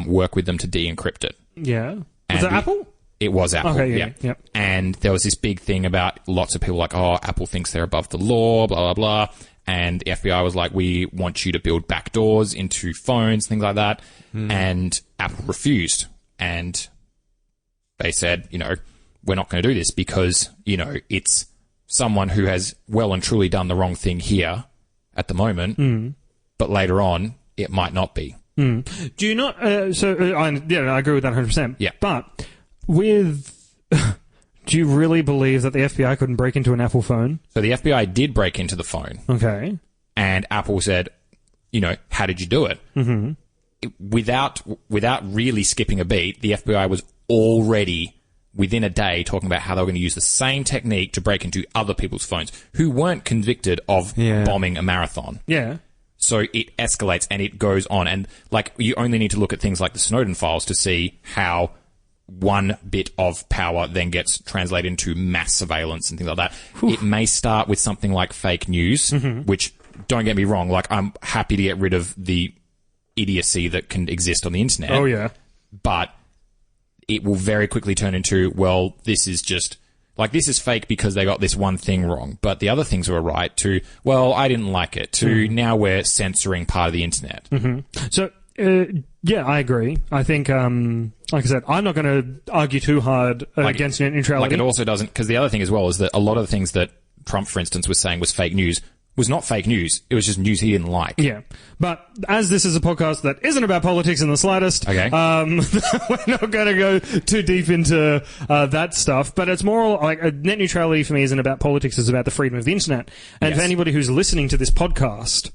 Speaker 1: work with them to de-encrypt it.
Speaker 3: Yeah. Was
Speaker 1: And
Speaker 3: it Apple?
Speaker 1: It was Apple.
Speaker 3: Okay, yeah. Yep.
Speaker 1: And there was this big thing about lots of people like, oh, Apple thinks they're above the law, blah, blah, blah. And the FBI was like, we want you to build backdoors into phones, things like that. And Apple refused. And they said, we're not going to do this because, it's someone who has well and truly done the wrong thing here at the moment. But later on, it might not be.
Speaker 3: Do you not... I agree with that 100%.
Speaker 1: Yeah.
Speaker 3: But do you really believe that the FBI couldn't break into an Apple phone?
Speaker 1: So the FBI did break into the phone.
Speaker 3: Okay.
Speaker 1: And Apple said, how did you do it? Mm-hmm. Without really skipping a beat, the FBI was already, within a day, talking about how they were going to use the same technique to break into other people's phones who weren't convicted of bombing a marathon.
Speaker 3: Yeah.
Speaker 1: So it escalates and it goes on. And, you only need to look at things like the Snowden files to see how one bit of power then gets translated into mass surveillance and things like that. Whew. It may start with something like fake news, which, don't get me wrong, I'm happy to get rid of the idiocy that can exist on the internet.
Speaker 3: Oh, yeah.
Speaker 1: But it will very quickly turn into, well, this is just... this is fake because they got this one thing wrong, but the other things were right, to, well, I didn't like it, to now we're censoring part of the internet.
Speaker 3: So, I agree. I think, like I said, I'm not going to argue too hard against net neutrality.
Speaker 1: It also doesn't, because the other thing as well is that a lot of the things that Trump, for instance, was saying was fake news was not fake news. It was just news he didn't like.
Speaker 3: Yeah. But as this is a podcast that isn't about politics in the slightest,
Speaker 1: okay.
Speaker 3: We're not going to go too deep into that stuff. But it's more like net neutrality for me isn't about politics, it's about the freedom of the internet. And for anybody who's listening to this podcast,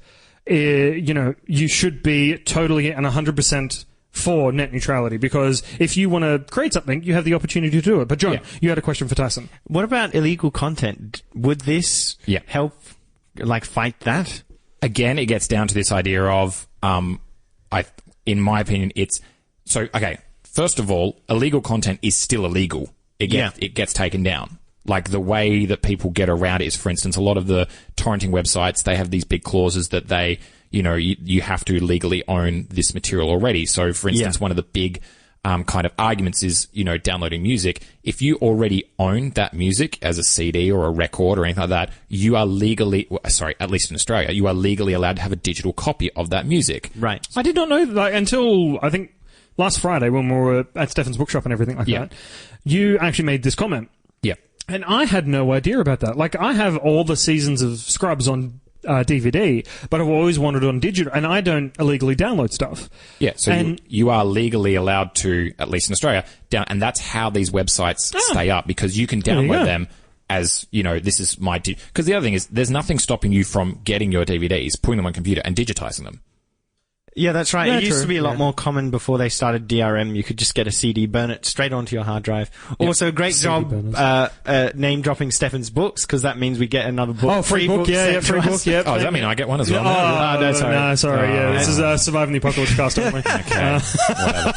Speaker 3: you should be totally and 100% for net neutrality, because if you want to create something, you have the opportunity to do it. But John, you had a question for Tyson.
Speaker 2: What about illegal content? Would this help fight that?
Speaker 1: Again, it gets down to this idea of, in my opinion, first of all, illegal content is still illegal. It gets taken down. The way that people get around it is, for instance, a lot of the torrenting websites, they have these big clauses that they, you have to legally own this material already. So, for instance, one of the big kind of arguments is, downloading music. If you already own that music as a CD or a record or anything like that, you are legally, at least in Australia, you are legally allowed to have a digital copy of that music.
Speaker 2: Right.
Speaker 3: I did not know that until, I think, last Friday when we were at Stefan's bookshop and everything like that. You actually made this comment.
Speaker 1: Yeah.
Speaker 3: And I had no idea about that. I have all the seasons of Scrubs on DVD, but I've always wanted it on digital, and I don't illegally download stuff.
Speaker 1: Yeah, so you are legally allowed to, at least in Australia, and that's how these websites stay up, because you can download them as, this is my... Because the other thing is, there's nothing stopping you from getting your DVDs, putting them on a computer, and digitizing them.
Speaker 2: Yeah, that's right. It used to be a lot more common before they started DRM. You could just get a CD, burn it straight onto your hard drive. Yep. Also, great job name-dropping Stefan's books, because that means we get another book.
Speaker 3: Oh, free book, free book, yeah.
Speaker 1: Oh, does that mean I get one as well?
Speaker 3: No, sorry. No, sorry, this is Surviving the Apocalypse cast only.
Speaker 1: Okay, whatever.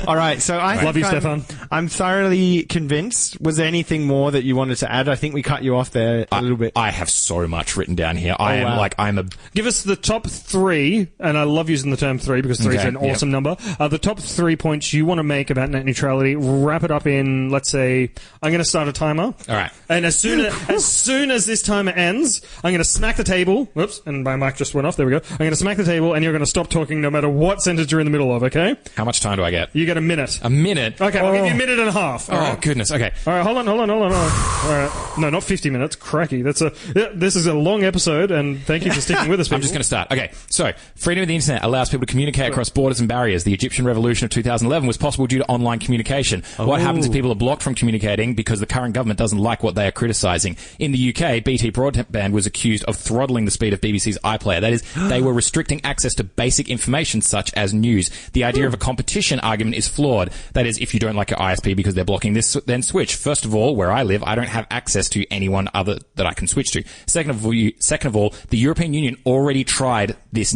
Speaker 2: All right, so I
Speaker 3: love you, Stefan.
Speaker 2: I'm thoroughly convinced. Was there anything more that you wanted to add? I think we cut you off there a little bit.
Speaker 1: I have so much written down here.
Speaker 3: Give us the top three. And I love using the term three because three is an awesome number. The top 3 points you want to make about net neutrality, wrap it up in, let's say, I'm going to start a timer.
Speaker 1: All right.
Speaker 3: And as soon as this timer ends, I'm going to smack the table. Whoops, and my mic just went off. There we go. I'm going to smack the table, and you're going to stop talking no matter what sentence you're in the middle of, okay?
Speaker 1: How much time do I get?
Speaker 3: You get a minute.
Speaker 1: A minute?
Speaker 3: Okay, I'll give you a minute and a half.
Speaker 1: Goodness. Okay.
Speaker 3: All right, hold on. All right. No, not 50 minutes. Cracky. This is a long episode, and thank you for sticking with us, people.
Speaker 1: I'm just going to start. Okay, so freedom of the internet allows people to communicate across borders and barriers. The Egyptian revolution of 2011 was possible due to online communication. What happens if people are blocked from communicating because the current government doesn't like what they are criticising? In the UK, BT Broadband was accused of throttling the speed of BBC's iPlayer. That is, they were restricting access to basic information such as news. The idea of a competition argument is flawed. That is, if you don't like your ISP because they're blocking this, then switch. First of all, where I live, I don't have access to anyone other that I can switch to. Second of all, the European Union already tried these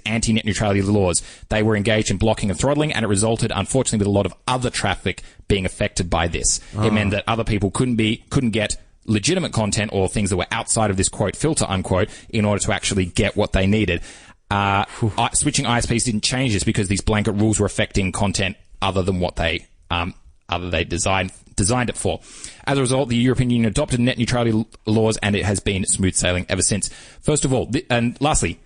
Speaker 1: anti-net neutrality laws. They were engaged in blocking and throttling, and it resulted, unfortunately, with a lot of other traffic being affected by this. It meant that other people couldn't get legitimate content or things that were outside of this quote filter unquote in order to actually get what they needed. Switching ISPs didn't change this because these blanket rules were affecting content other than what they other they designed it for. As a result, the European Union adopted net neutrality laws, and it has been smooth sailing ever since. First of all, and lastly,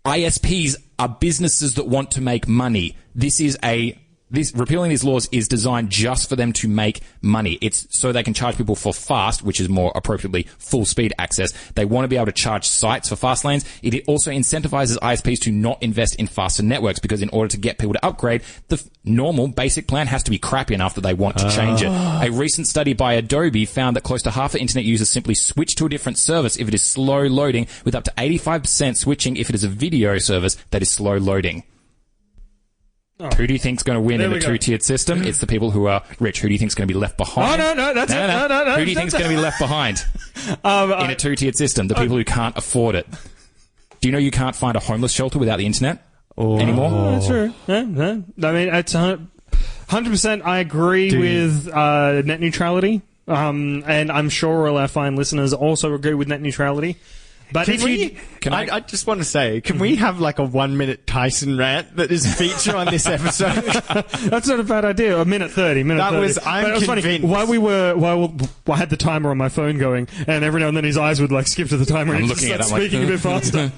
Speaker 1: ISPs are businesses that want to make money. Repealing these laws is designed just for them to make money. It's so they can charge people for fast, which is more appropriately full speed access. They want to be able to charge sites for fast lanes. It also incentivizes ISPs to not invest in faster networks, because in order to get people to upgrade, the normal basic plan has to be crappy enough that they want to change it. A recent study by Adobe found that close to half of internet users simply switch to a different service if it is slow loading, with up to 85% switching if it is a video service that is slow loading. Oh. Who do you think's going to win in a two-tiered system? It's the people who are rich. Who do you think's going to be left behind?
Speaker 3: No, that's it. No.
Speaker 1: Who do you think's going to be left behind in a two-tiered system? The people who can't afford it. Do you know you can't find a homeless shelter without the internet anymore?
Speaker 3: That's true. I mean, it's 100%. I agree with net neutrality, and I'm sure all our fine listeners also agree with net neutrality. But
Speaker 2: I just want to say, can we have like a 1-minute Tyson rant that is a feature on this episode?
Speaker 3: That's not a bad idea. A minute 30. I'm
Speaker 2: convinced.
Speaker 3: Funny. While I had the timer on my phone going, and every now and then his eyes would like skip to the timer, and he'd just start speaking a bit faster.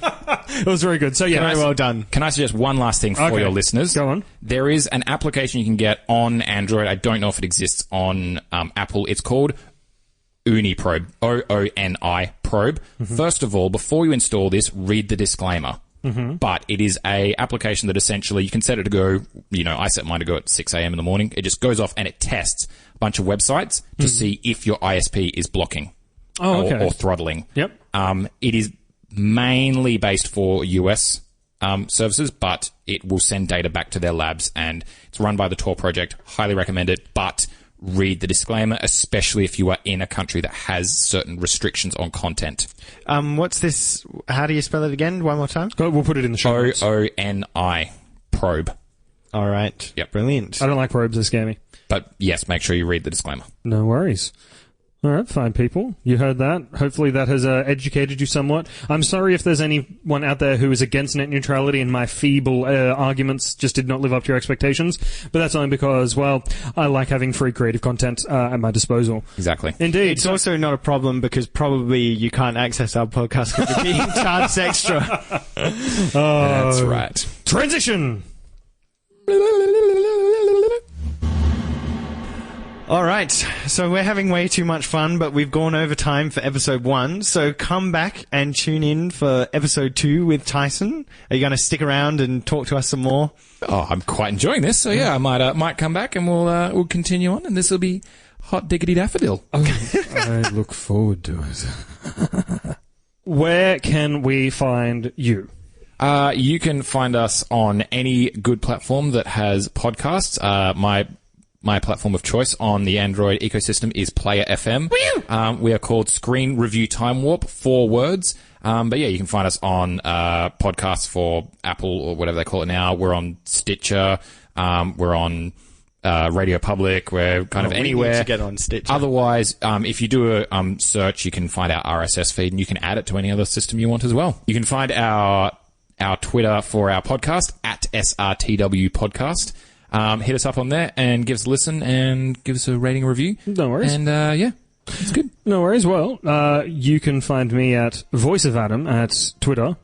Speaker 3: It was very good. So yeah,
Speaker 2: very well done.
Speaker 1: Can I suggest one last thing for your listeners?
Speaker 3: Go on.
Speaker 1: There is an application you can get on Android. I don't know if it exists on Apple. It's called Uniprobe, OONI probe. First of all, before you install this, read the disclaimer. But it is a application that essentially you can set it to go, I set mine to go at 6 a.m. in the morning. It just goes off and it tests a bunch of websites to see if your ISP is blocking or throttling.
Speaker 3: Yep.
Speaker 1: It is mainly based for US services, but it will send data back to their labs, and it's run by the Tor project. Highly recommend it, but read the disclaimer, especially if you are in a country that has certain restrictions on content.
Speaker 2: What's this? How do you spell it again? One more time?
Speaker 3: We'll put it in the show notes.
Speaker 1: OONI probe.
Speaker 2: All right.
Speaker 1: Yep.
Speaker 2: Brilliant.
Speaker 3: I don't like probes, they scare me.
Speaker 1: But yes, make sure you read the disclaimer.
Speaker 3: No worries. All right, fine people. You heard that. Hopefully that has educated you somewhat. I'm sorry if there's anyone out there who is against net neutrality and my feeble arguments just did not live up to your expectations. But that's only because, well, I like having free creative content at my disposal.
Speaker 1: Exactly.
Speaker 3: Indeed.
Speaker 2: It's also not a problem because probably you can't access our podcast because you're being charged extra.
Speaker 1: That's right.
Speaker 3: Transition!
Speaker 2: All right, so we're having way too much fun, but we've gone over time for episode 1. So come back and tune in for episode 2 with Tyson. Are you going to stick around and talk to us some more?
Speaker 1: Oh, I'm quite enjoying this. So yeah, I might come back and we'll continue on, and this will be hot diggity daffodil.
Speaker 3: I look forward to it. Where can we find you?
Speaker 1: You can find us on any good platform that has podcasts. My platform of choice on the Android ecosystem is Player FM. We are called Screen Review Time Warp, 4 words. But yeah, you can find us on podcasts for Apple or whatever they call it now. We're on Stitcher. We're on Radio Public. We're kind of anywhere.
Speaker 2: We need to get on Stitcher.
Speaker 1: Otherwise, if you do a search, you can find our RSS feed, and you can add it to any other system you want as well. You can find our Twitter for our podcast at SRTW Podcast. Hit us up on there and give us a listen and give us a rating and review.
Speaker 3: No worries.
Speaker 1: And yeah, it's good.
Speaker 3: No worries. Well, you can find me at Voice of Adam at Twitter,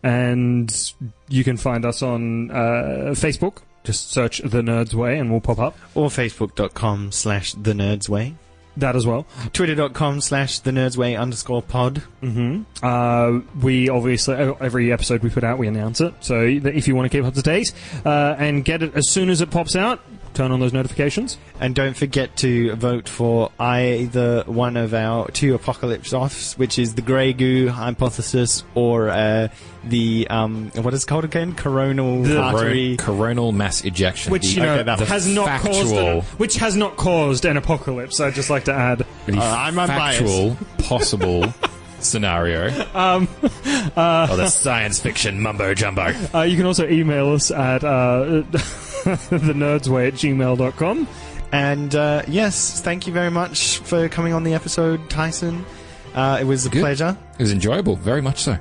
Speaker 3: and you can find us on Facebook. Just search The Nerds Way and we'll pop up.
Speaker 2: Or facebook.com/thenerdsway.
Speaker 3: That as well.
Speaker 2: Twitter.com/thenerdsway_pod.
Speaker 3: We obviously, every episode we put out, we announce it. So if you want to keep up to date and get it as soon as it pops out, turn on those notifications.
Speaker 2: And don't forget to vote for either one of our 2 apocalypse offs, which is the Grey Goo hypothesis or the, what is it called again? Coronal artery.
Speaker 1: Coronal mass ejection.
Speaker 3: Which, has not caused an apocalypse, I'd just like to add.
Speaker 1: I'm factual, possible scenario. Or the science fiction mumbo-jumbo.
Speaker 3: You can also email us at thenerdsway@gmail.com.
Speaker 2: And yes, thank you very much for coming on the episode, Tyson. It was a pleasure.
Speaker 1: It was enjoyable, very much so.